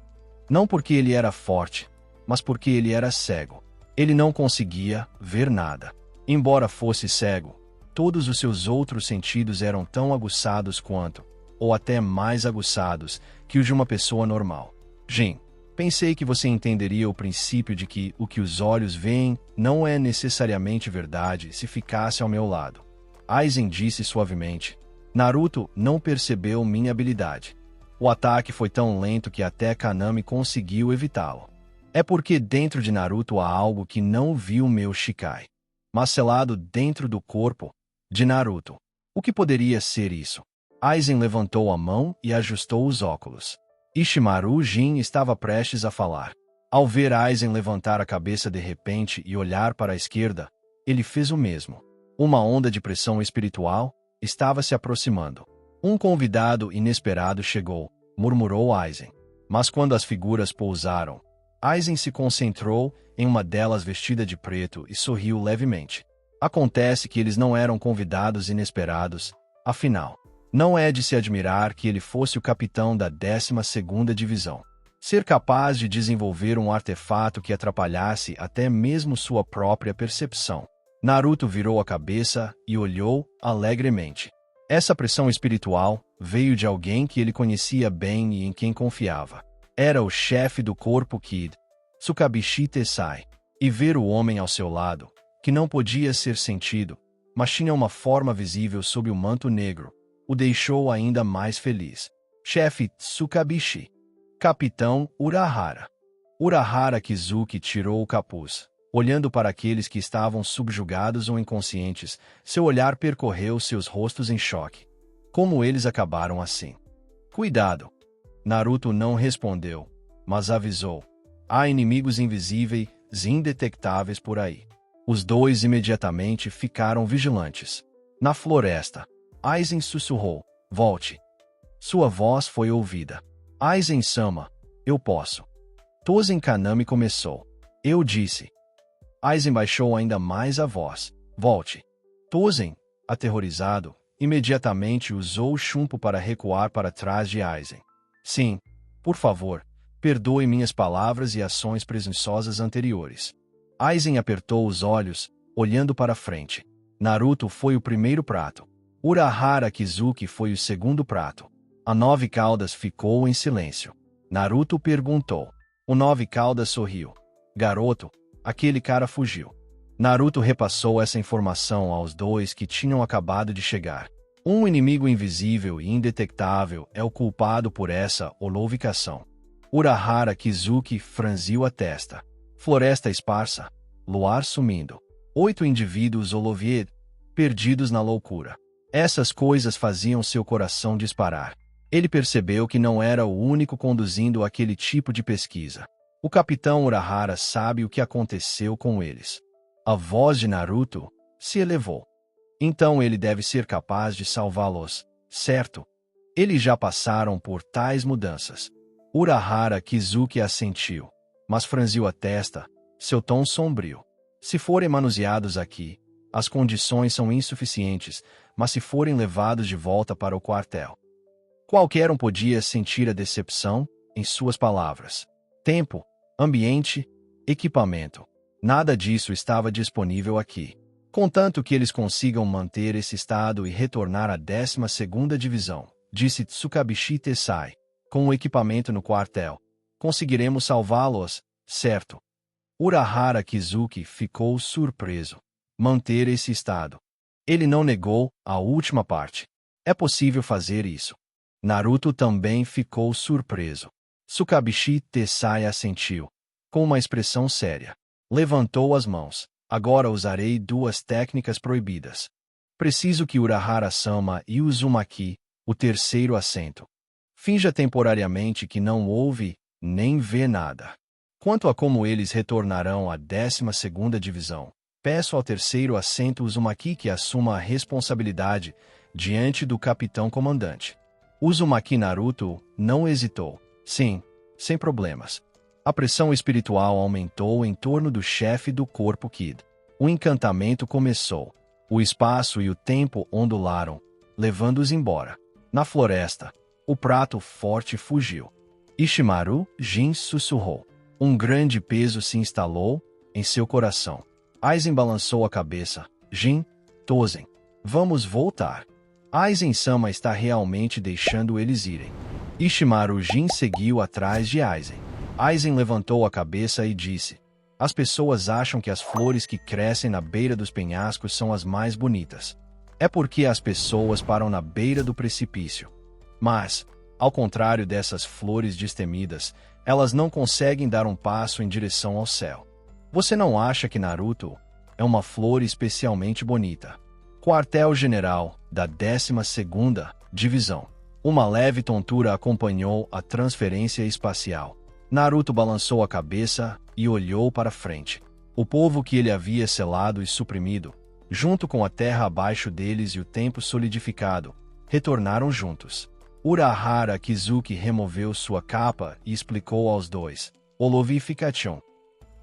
Não porque ele era forte, mas porque ele era cego. Ele não conseguia ver nada. Embora fosse cego, todos os seus outros sentidos eram tão aguçados quanto, ou até mais aguçados, que os de uma pessoa normal. Jin, pensei que você entenderia o princípio de que o que os olhos veem não é necessariamente verdade se ficasse ao meu lado. Aizen disse suavemente. Naruto não percebeu minha habilidade. O ataque foi tão lento que até Kaname conseguiu evitá-lo. É porque dentro de Naruto há algo que não viu meu Shikai. Mas selado dentro do corpo de Naruto. O que poderia ser isso? Aizen levantou a mão e ajustou os óculos. Ishimaru Jin estava prestes a falar. Ao ver Aizen levantar a cabeça de repente e olhar para a esquerda, ele fez o mesmo. Uma onda de pressão espiritual estava se aproximando. Um convidado inesperado chegou, murmurou Aizen. Mas quando as figuras pousaram, Aizen se concentrou em uma delas vestida de preto e sorriu levemente. Acontece que eles não eram convidados inesperados, afinal. Não é de se admirar que ele fosse o capitão da 12ª Divisão. Ser capaz de desenvolver um artefato que atrapalhasse até mesmo sua própria percepção. Naruto virou a cabeça e olhou alegremente. Essa pressão espiritual veio de alguém que ele conhecia bem e em quem confiava. Era o chefe do corpo Kid, Tsukabishi Tessai. E ver o homem ao seu lado, que não podia ser sentido, mas tinha uma forma visível sob o manto negro, o deixou ainda mais feliz. Chefe Tsukabishi. Capitão Urahara. Urahara Kizuki tirou o capuz. Olhando para aqueles que estavam subjugados ou inconscientes, seu olhar percorreu seus rostos em choque. Como eles acabaram assim? Cuidado! Naruto não respondeu, mas avisou. Há inimigos invisíveis e indetectáveis por aí. Os dois imediatamente ficaram vigilantes. Na floresta, Aizen sussurrou. Volte. Sua voz foi ouvida. Aizen-sama, eu posso. Tozen Kaname começou. Eu disse. Aizen baixou ainda mais a voz. Volte. Tozen, aterrorizado, imediatamente usou o chumbo para recuar para trás de Aizen. Sim, por favor, perdoe minhas palavras e ações presunçosas anteriores. Aizen apertou os olhos, olhando para frente. Naruto foi o primeiro prato. Urahara Kizuki foi o segundo prato. A Nove Caudas ficou em silêncio. Naruto perguntou. O Nove Caudas sorriu. Garoto, aquele cara fugiu. Naruto repassou essa informação aos dois que tinham acabado de chegar. Um inimigo invisível e indetectável é o culpado por essa holovicação. Urahara Kizuki franziu a testa. Floresta esparsa. Luar sumindo. 8 indivíduos holovied, perdidos na loucura. Essas coisas faziam seu coração disparar. Ele percebeu que não era o único conduzindo aquele tipo de pesquisa. O capitão Urahara sabe o que aconteceu com eles. A voz de Naruto se elevou. Então ele deve ser capaz de salvá-los, certo? Eles já passaram por tais mudanças. Urahara Kizuki assentiu, mas franziu a testa, seu tom sombrio. Se forem manuseados aqui, as condições são insuficientes, mas se forem levados de volta para o quartel. Qualquer um podia sentir a decepção em suas palavras. Tempo, ambiente, equipamento. Nada disso estava disponível aqui. Contanto que eles consigam manter esse estado e retornar à 12ª Divisão, disse Tsukabishi Tessai, com o equipamento no quartel. Conseguiremos salvá-los, certo? Urahara Kizuki ficou surpreso. Manter esse estado. Ele não negou a última parte. É possível fazer isso. Naruto também ficou surpreso. Tsukabishi Tessai assentiu, com uma expressão séria. Levantou as mãos. Agora usarei 2 técnicas proibidas. Preciso que Urahara-sama e Uzumaki, o terceiro assento. Finja temporariamente que não ouve, nem vê nada. Quanto a como eles retornarão à 12ª Divisão, peço ao terceiro assento Uzumaki que assuma a responsabilidade diante do capitão comandante. Uzumaki Naruto não hesitou. Sim, sem problemas. A pressão espiritual aumentou em torno do chefe do corpo Kid. O encantamento começou. O espaço e o tempo ondularam, levando-os embora. Na floresta, o prato forte fugiu. Ishimaru Jin sussurrou. Um grande peso se instalou em seu coração. Aizen balançou a cabeça. Jin, Tozen, vamos voltar. Aizen-sama está realmente deixando eles irem. Ishimaru Jin seguiu atrás de Aizen. Aizen levantou a cabeça e disse: as pessoas acham que as flores que crescem na beira dos penhascos são as mais bonitas. É porque as pessoas param na beira do precipício. Mas, ao contrário dessas flores destemidas, elas não conseguem dar um passo em direção ao céu. Você não acha que Naruto é uma flor especialmente bonita? Quartel-General da 12ª Divisão. Uma leve tontura acompanhou a transferência espacial. Naruto balançou a cabeça e olhou para frente. O povo que ele havia selado e suprimido, junto com a terra abaixo deles e o tempo solidificado, retornaram juntos. Urahara Kizuki removeu sua capa e explicou aos dois: Olovification.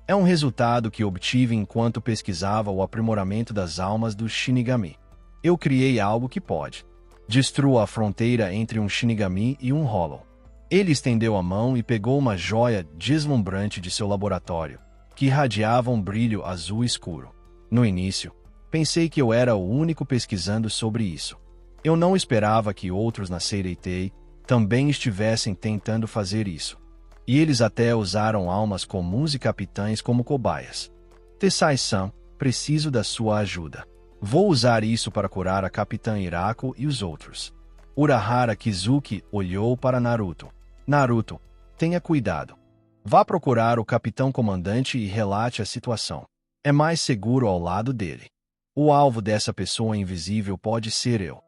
É um resultado que obtive enquanto pesquisava o aprimoramento das almas dos Shinigami. Eu criei algo que pode. Destrua a fronteira entre um Shinigami e um Hollow. Ele estendeu a mão e pegou uma joia deslumbrante de seu laboratório, que irradiava um brilho azul escuro. No início, pensei que eu era o único pesquisando sobre isso. Eu não esperava que outros na Seireitei também estivessem tentando fazer isso. E eles até usaram almas comuns e capitães como cobaias. Tessai-san, preciso da sua ajuda. Vou usar isso para curar a Capitã Hirako e os outros. Urahara Kizuki olhou para Naruto. Naruto, tenha cuidado. Vá procurar o Capitão Comandante e relate a situação. É mais seguro ao lado dele. O alvo dessa pessoa invisível pode ser eu.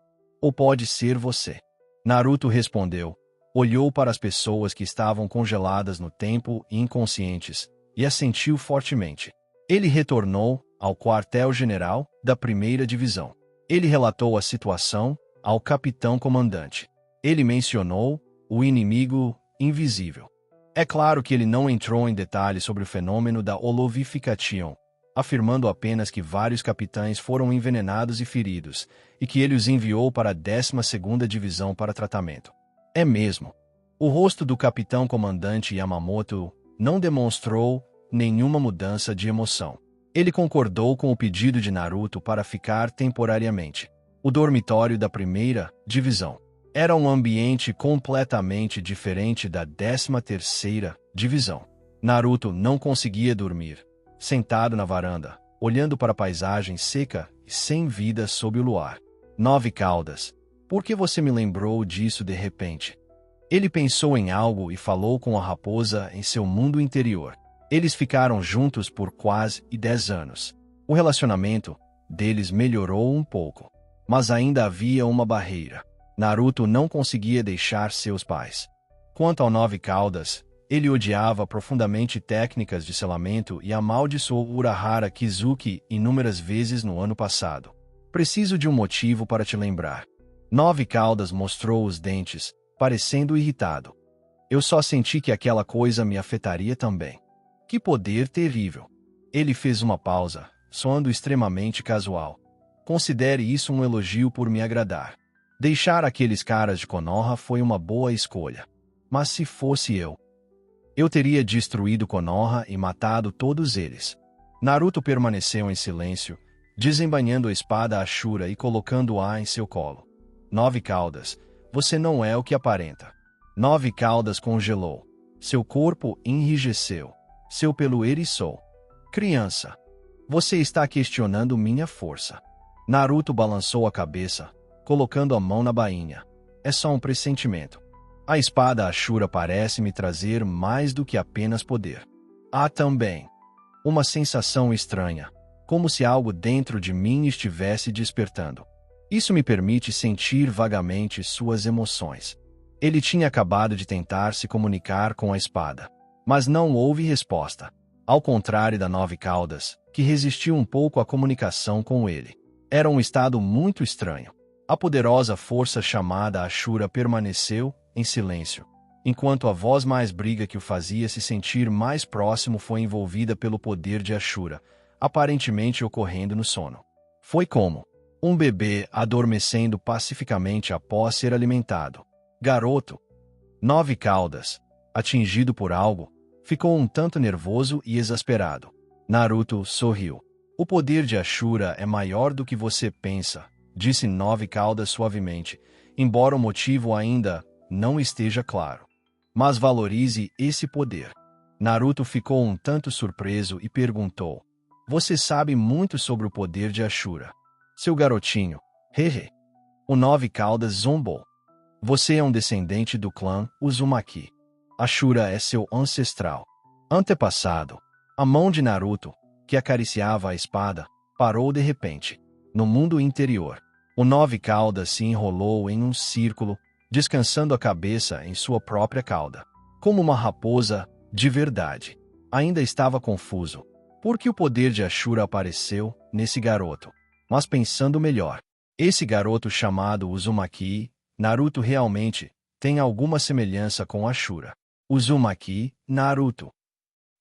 Ou pode ser você. Naruto respondeu. Olhou para as pessoas que estavam congeladas no tempo e inconscientes, e assentiu fortemente. Ele retornou ao quartel-general da 1ª Divisão. Ele relatou a situação ao Capitão Comandante. Ele mencionou o inimigo invisível. É claro que ele não entrou em detalhes sobre o fenômeno da Olovification, afirmando apenas que vários capitães foram envenenados e feridos, e que ele os enviou para a 12ª Divisão para tratamento. É mesmo. O rosto do Capitão Comandante Yamamoto não demonstrou nenhuma mudança de emoção. Ele concordou com o pedido de Naruto para ficar temporariamente. O dormitório da 1ª Divisão era um ambiente completamente diferente da 13ª Divisão. Naruto não conseguia dormir, sentado na varanda, olhando para a paisagem seca e sem vida sob o luar. 9 caudas. Por que você me lembrou disso de repente? Ele pensou em algo e falou com a raposa em seu mundo interior. Eles ficaram juntos por quase 10 anos. O relacionamento deles melhorou um pouco, mas ainda havia uma barreira. Naruto não conseguia deixar seus pais. Quanto ao 9 caudas, ele odiava profundamente técnicas de selamento e amaldiçoou Urahara Kizuki inúmeras vezes no ano passado. Preciso de um motivo para te lembrar. 9 caudas mostrou os dentes, parecendo irritado. Eu só senti que aquela coisa me afetaria também. Que poder terrível. Ele fez uma pausa, soando extremamente casual. Considere isso um elogio por me agradar. Deixar aqueles caras de Konoha foi uma boa escolha. Mas se fosse eu teria destruído Konoha e matado todos eles. Naruto permaneceu em silêncio, desembainhando a espada Ashura e colocando-a em seu colo. 9 caudas, você não é o que aparenta. 9 caudas congelou. Seu corpo enrijeceu. Seu pelo eriçou. Criança, você está questionando minha força. Naruto balançou a cabeça, colocando a mão na bainha. É só um pressentimento. A espada Ashura parece me trazer mais do que apenas poder. Há também uma sensação estranha, como se algo dentro de mim estivesse despertando. Isso me permite sentir vagamente suas emoções. Ele tinha acabado de tentar se comunicar com a espada, mas não houve resposta. Ao contrário da 9 caudas, que resistiu um pouco à comunicação com ele. Era um estado muito estranho. A poderosa força chamada Ashura permaneceu em silêncio, enquanto a voz mais briga que o fazia se sentir mais próximo foi envolvida pelo poder de Ashura. aparentemente ocorrendo no sono. Foi como um bebê adormecendo pacificamente após ser alimentado. Garoto, 9 caudas, atingido por algo, ficou um tanto nervoso e exasperado. Naruto sorriu. O poder de Ashura é maior do que você pensa, disse 9 caudas suavemente, embora o motivo ainda não esteja claro. Mas valorize esse poder. Naruto ficou um tanto surpreso e perguntou: Você sabe muito sobre o poder de Ashura. Seu garotinho, hehe. O 9 caudas zombou. Você é um descendente do clã Uzumaki. Ashura é seu ancestral. Antepassado. A mão de Naruto, que acariciava a espada, parou de repente. No mundo interior, o 9 caudas se enrolou em um círculo, descansando a cabeça em sua própria cauda. Como uma raposa, de verdade. Ainda estava confuso. Por que o poder de Ashura apareceu nesse garoto? Mas pensando melhor, esse garoto chamado Uzumaki, Naruto realmente tem alguma semelhança com Ashura. Uzumaki, Naruto.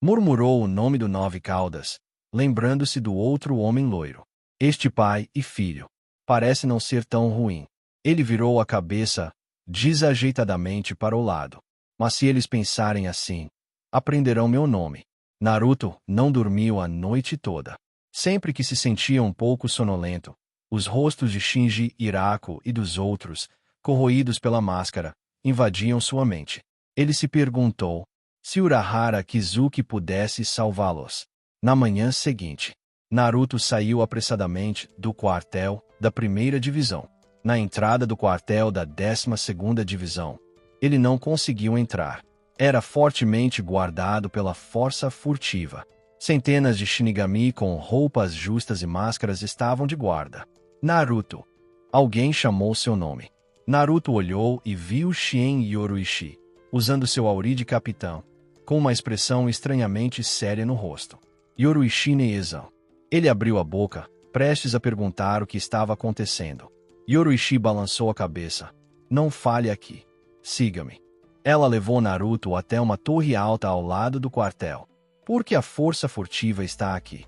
Murmurou o nome do 9 caudas, lembrando-se do outro homem loiro. Este pai e filho parece não ser tão ruim. Ele virou a cabeça desajeitadamente para o lado. Mas se eles pensarem assim, aprenderão meu nome. Naruto não dormiu a noite toda. Sempre que se sentia um pouco sonolento, os rostos de Shinji, Hirako e dos outros, corroídos pela máscara, invadiam sua mente. Ele se perguntou se Urahara Kizuki pudesse salvá-los. Na manhã seguinte, Naruto saiu apressadamente do quartel da 1ª divisão. Na entrada do quartel da 12ª divisão, ele não conseguiu entrar. Era fortemente guardado pela força furtiva. Centenas de Shinigami com roupas justas e máscaras estavam de guarda. Naruto. Alguém chamou seu nome. Naruto olhou e viu Shien Yoruishi, usando seu auri de capitão, com uma expressão estranhamente séria no rosto. Yoruishi Neizan. Ele abriu a boca, prestes a perguntar o que estava acontecendo. Yoruishi balançou a cabeça. Não fale aqui. Siga-me. Ela levou Naruto até uma torre alta ao lado do quartel. Por que a força furtiva está aqui?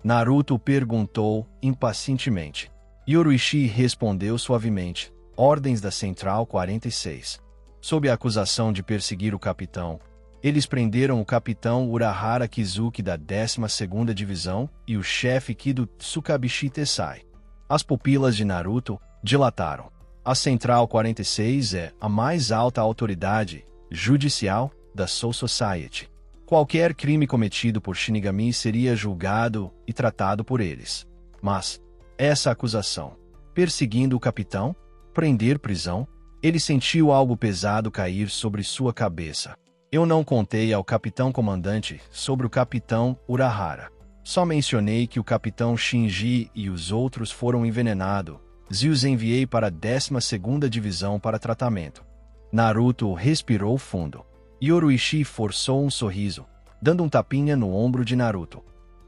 Naruto perguntou impacientemente. Yoruishi respondeu suavemente. Ordens da Central 46. Sob a acusação de perseguir o capitão, eles prenderam o capitão Urahara Kizuki da 12ª divisão e o chefe Kido Tsukabishi Tessai. As pupilas de Naruto dilataram. A Central 46 é a mais alta autoridade judicial da Soul Society. Qualquer crime cometido por Shinigami seria julgado e tratado por eles. Mas essa acusação, perseguindo o capitão, prender prisão, ele sentiu algo pesado cair sobre sua cabeça. Eu não contei ao capitão comandante sobre o capitão Urahara. Só mencionei que o capitão Shinji e os outros foram envenenados e os enviei para a 12ª divisão para tratamento. Naruto respirou fundo. Yoruishi forçou um sorriso, dando um tapinha no ombro de Naruto.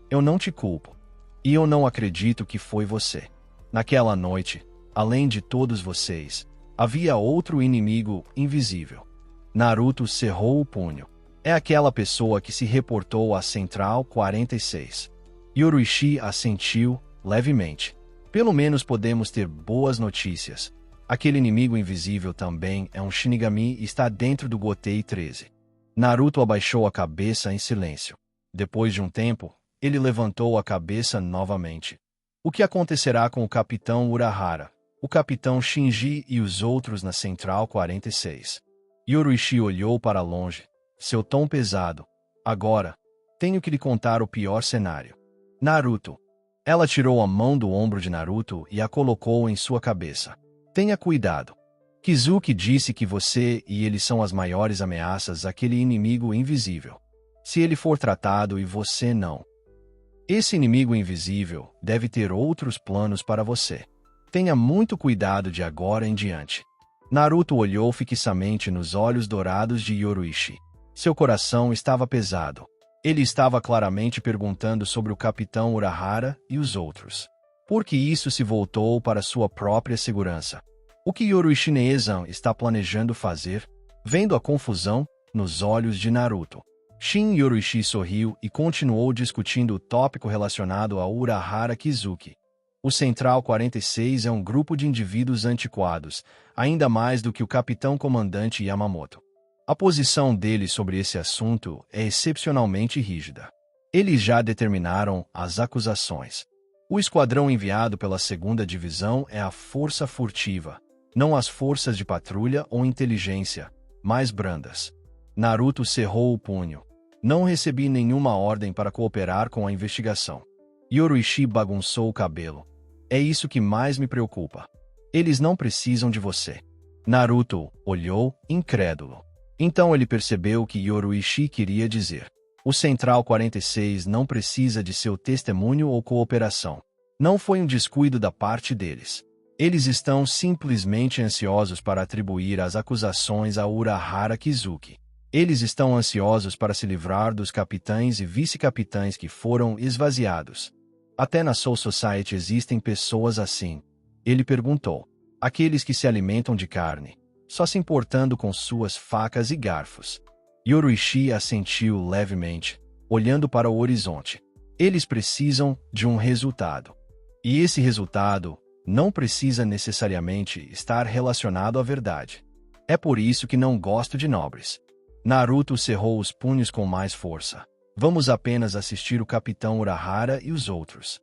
Eu não te culpo. E eu não acredito que foi você. Naquela noite, além de todos vocês, havia outro inimigo invisível. Naruto cerrou o punho. É aquela pessoa que se reportou à Central 46. Yoruishi assentiu levemente. Pelo menos podemos ter boas notícias. Aquele inimigo invisível também é um Shinigami e está dentro do Gotei 13. Naruto abaixou a cabeça em silêncio. Depois de um tempo, ele levantou a cabeça novamente. O que acontecerá com o capitão Urahara, o capitão Shinji e os outros na Central 46? Yoruishi olhou para longe, seu tom pesado. Agora, tenho que lhe contar o pior cenário. Naruto. Ela tirou a mão do ombro de Naruto e a colocou em sua cabeça. Tenha cuidado. Kizuki disse que você e ele são as maiores ameaças àquele inimigo invisível. Se ele for tratado e você não. Esse inimigo invisível deve ter outros planos para você. Tenha muito cuidado de agora em diante. Naruto olhou fixamente nos olhos dourados de Yoruishi. Seu coração estava pesado. Ele estava claramente perguntando sobre o capitão Urahara e os outros. Por que isso se voltou para sua própria segurança? O que Yoruishi Neizan está planejando fazer? Vendo a confusão nos olhos de Naruto, Shin Yoruishi sorriu e continuou discutindo o tópico relacionado a Urahara Kizuki. O Central 46 é um grupo de indivíduos antiquados, ainda mais do que o capitão-comandante Yamamoto. A posição dele sobre esse assunto é excepcionalmente rígida. Eles já determinaram as acusações. O esquadrão enviado pela 2ª Divisão é a força furtiva, não as forças de patrulha ou inteligência, mais brandas. Naruto cerrou o punho. Não recebi nenhuma ordem para cooperar com a investigação. Yoruishi bagunçou o cabelo. É isso que mais me preocupa. Eles não precisam de você. Naruto olhou, incrédulo. Então ele percebeu o que Yoruishi queria dizer. O Central 46 não precisa de seu testemunho ou cooperação. Não foi um descuido da parte deles. Eles estão simplesmente ansiosos para atribuir as acusações a Urahara Kizuki. Eles estão ansiosos para se livrar dos capitães e vice-capitães que foram esvaziados. Até na Soul Society existem pessoas assim. Ele perguntou. Aqueles que se alimentam de carne, só se importando com suas facas e garfos. Yoruishi assentiu levemente, olhando para o horizonte. Eles precisam de um resultado. E esse resultado não precisa necessariamente estar relacionado à verdade. É por isso que não gosto de nobres. Naruto cerrou os punhos com mais força. Vamos apenas assistir o Capitão Urahara e os outros.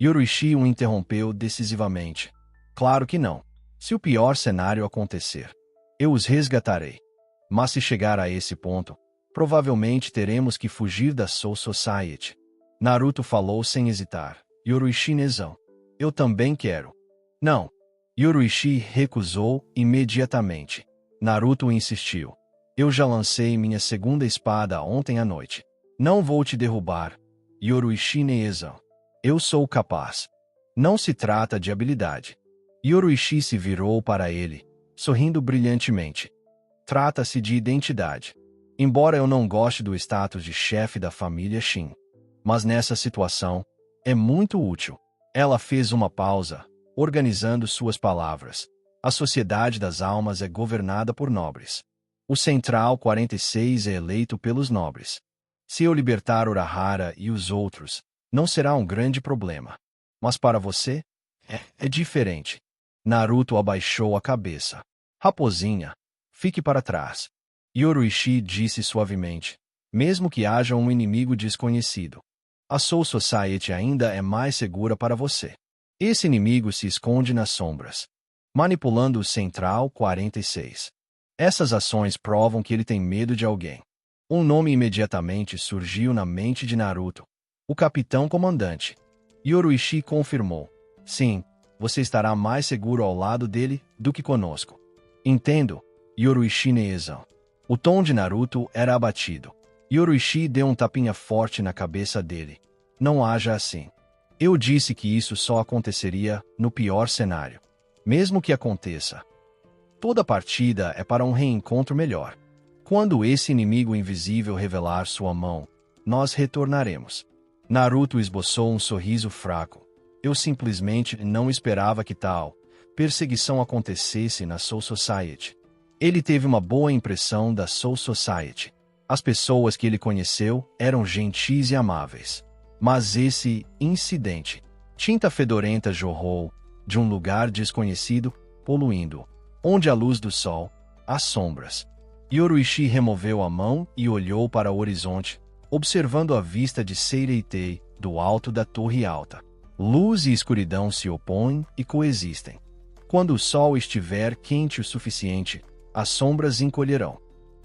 Yoruishi o interrompeu decisivamente. Claro que não. Se o pior cenário acontecer, eu os resgatarei. Mas se chegar a esse ponto, provavelmente teremos que fugir da Soul Society. Naruto falou sem hesitar. Yoruishi Nezão. Eu também quero. Não. Yoruishi recusou imediatamente. Naruto insistiu. Eu já lancei minha 2ª espada ontem à noite. Não vou te derrubar. Yoruishi Nezão. Eu sou capaz. Não se trata de habilidade. Yoruishi se virou para ele, sorrindo brilhantemente. Trata-se de identidade. Embora eu não goste do status de chefe da família Shin. Mas nessa situação, é muito útil. Ela fez uma pausa, organizando suas palavras. A sociedade das almas é governada por nobres. O Central 46 é eleito pelos nobres. Se eu libertar Urahara e os outros, não será um grande problema. Mas para você, é diferente. Naruto abaixou a cabeça. Raposinha, fique para trás. Yoruishi disse suavemente. Mesmo que haja um inimigo desconhecido, a Soul Society ainda é mais segura para você. Esse inimigo se esconde nas sombras, manipulando o Central 46. Essas ações provam que ele tem medo de alguém. Um nome imediatamente surgiu na mente de Naruto. O Capitão Comandante. Yoruishi confirmou. Sim, você estará mais seguro ao lado dele do que conosco. Entendo, Yoruishi Nezão. O tom de Naruto era abatido. Yoruishi deu um tapinha forte na cabeça dele. Não haja assim. Eu disse que isso só aconteceria no pior cenário. Mesmo que aconteça, toda partida é para um reencontro melhor. Quando esse inimigo invisível revelar sua mão, nós retornaremos. Naruto esboçou um sorriso fraco. Eu simplesmente não esperava que tal perseguição acontecesse na Soul Society. Ele teve uma boa impressão da Soul Society. As pessoas que ele conheceu eram gentis e amáveis. Mas esse incidente, tinta fedorenta jorrou de um lugar desconhecido, poluindo, onde a luz do sol, as sombras. Yoruishi removeu a mão e olhou para o horizonte, observando a vista de Seireitei do alto da torre alta. Luz e escuridão se opõem e coexistem. Quando o sol estiver quente o suficiente, as sombras encolherão.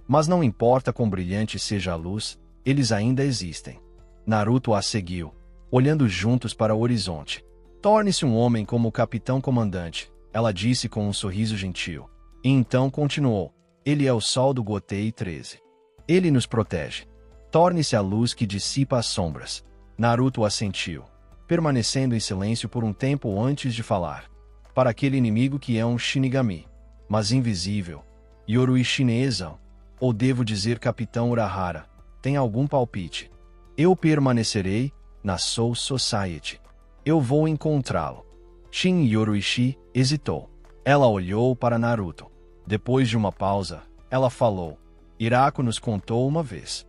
Mas não importa quão brilhante seja a luz, eles ainda existem. Naruto a seguiu, olhando juntos para o horizonte. Torne-se um homem como o Capitão Comandante, ela disse com um sorriso gentil. E então continuou. Ele é o sol do Gotei 13. Ele nos protege. Torne-se a luz que dissipa as sombras. Naruto assentiu, permanecendo em silêncio por um tempo antes de falar. Para aquele inimigo que é um Shinigami, mas invisível. Yoruishi Nezão, ou devo dizer Capitão Urahara, tem algum palpite? Eu permanecerei na Soul Society. Eu vou encontrá-lo. Shin Yoruishi hesitou. Ela olhou para Naruto. Depois de uma pausa, ela falou. Hirako nos contou uma vez.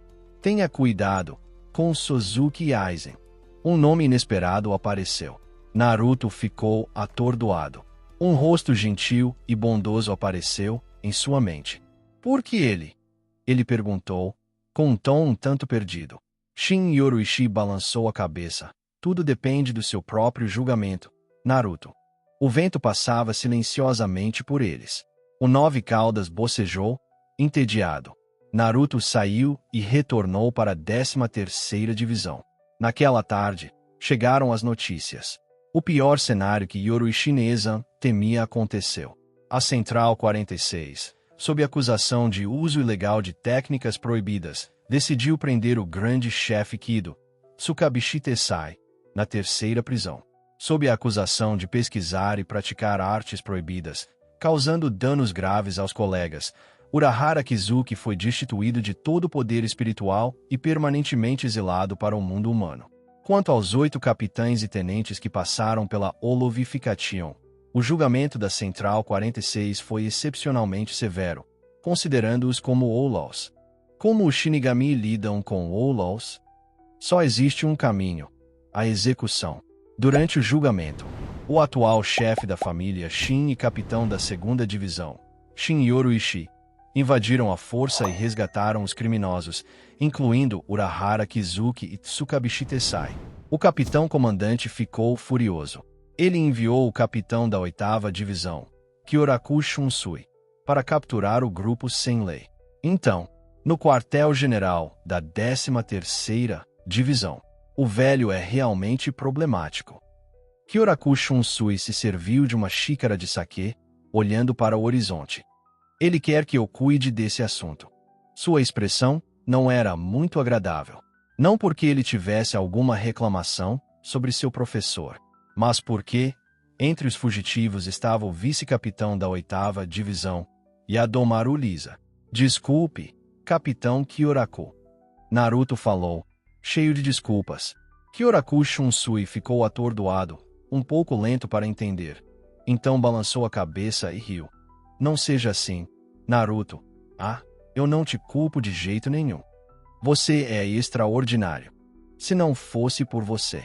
Tenha cuidado com Suzuki Aizen. Um nome inesperado apareceu. Naruto ficou atordoado. Um rosto gentil e bondoso apareceu em sua mente. Por que ele? Ele perguntou, com um tom um tanto perdido. Shin Yoruishi balançou a cabeça. Tudo depende do seu próprio julgamento, Naruto. O vento passava silenciosamente por eles. O Nove Caudas bocejou, entediado. Naruto saiu e retornou para a 13ª divisão. Naquela tarde, chegaram as notícias. O pior cenário que Yoruichi Nezan temia aconteceu. A Central 46, sob acusação de uso ilegal de técnicas proibidas, decidiu prender o grande chefe Kido, Tsukabishi Tessai, na 3ª prisão. Sob a acusação de pesquisar e praticar artes proibidas, causando danos graves aos colegas, Urahara Kizuki foi destituído de todo o poder espiritual e permanentemente exilado para o mundo humano. Quanto aos 8 capitães e tenentes que passaram pela Holovification, o julgamento da Central 46 foi excepcionalmente severo, considerando-os como Outlaws. Como os Shinigami lidam com Outlaws? Só existe um caminho: a execução. Durante o julgamento, o atual chefe da família Shin e capitão da 2ª divisão, Shin Yoruishi, invadiram à força e resgataram os criminosos, incluindo Urahara Kizuki e Tsukabishi Tessai. O capitão comandante ficou furioso. Ele enviou o capitão da 8ª divisão, Kyoraku Shunsui, para capturar o grupo sem lei. Então, no quartel-general da 13ª divisão, o velho é realmente problemático. Kyoraku Shunsui se serviu de uma xícara de saquê, olhando para o horizonte. Ele quer que eu cuide desse assunto. Sua expressão não era muito agradável. Não porque ele tivesse alguma reclamação sobre seu professor, mas porque, entre os fugitivos estava o vice-capitão da 8ª divisão, Yadomaru Lisa. Desculpe, capitão Kyoraku. Naruto falou, cheio de desculpas. Kyoraku Shunsui ficou atordoado, um pouco lento para entender. Então balançou a cabeça e riu. Não seja assim, Naruto. Eu não te culpo de jeito nenhum. Você é extraordinário. Se não fosse por você,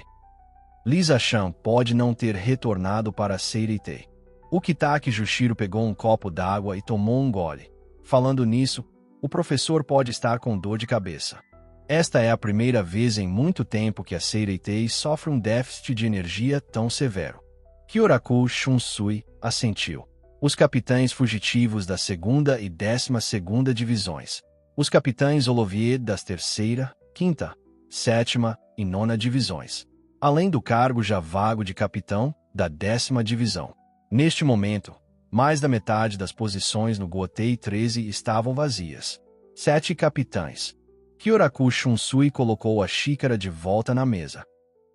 Lisa-chan pode não ter retornado para Seireitei. O Kitaki Jushiro pegou um copo d'água e tomou um gole. Falando nisso, o professor pode estar com dor de cabeça. Esta é a primeira vez em muito tempo que a Seireitei sofre um déficit de energia tão severo. Kyoraku Shunsui assentiu. Os capitães fugitivos da 2ª e 12ª divisões. Os capitães Olivier das 3ª, 5ª, 7ª e 9ª divisões. Além do cargo já vago de capitão da 10ª divisão. Neste momento, mais da metade das posições no Gotei 13 estavam vazias. 7 capitães. Kyoraku Shunsui colocou a xícara de volta na mesa.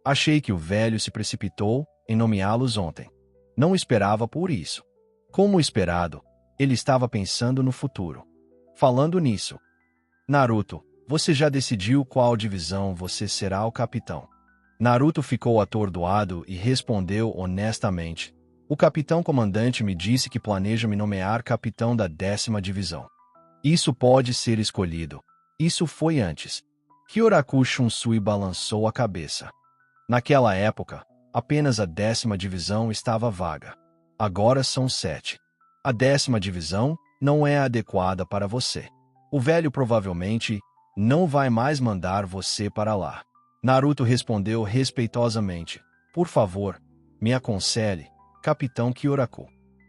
Achei que o velho se precipitou em nomeá-los ontem. Não esperava por isso. Como esperado, ele estava pensando no futuro. Falando nisso, Naruto, você já decidiu qual divisão você será o capitão? Naruto ficou atordoado e respondeu honestamente. O capitão comandante me disse que planeja me nomear capitão da 10ª divisão. Isso pode ser escolhido. Isso foi antes. Kyoraku Shunsui balançou a cabeça. Naquela época, apenas a 10ª divisão estava vaga. Agora são 7. A 10ª divisão não é adequada para você. O velho provavelmente não vai mais mandar você para lá. Naruto respondeu respeitosamente. Por favor, me aconselhe, capitão Kyoraku.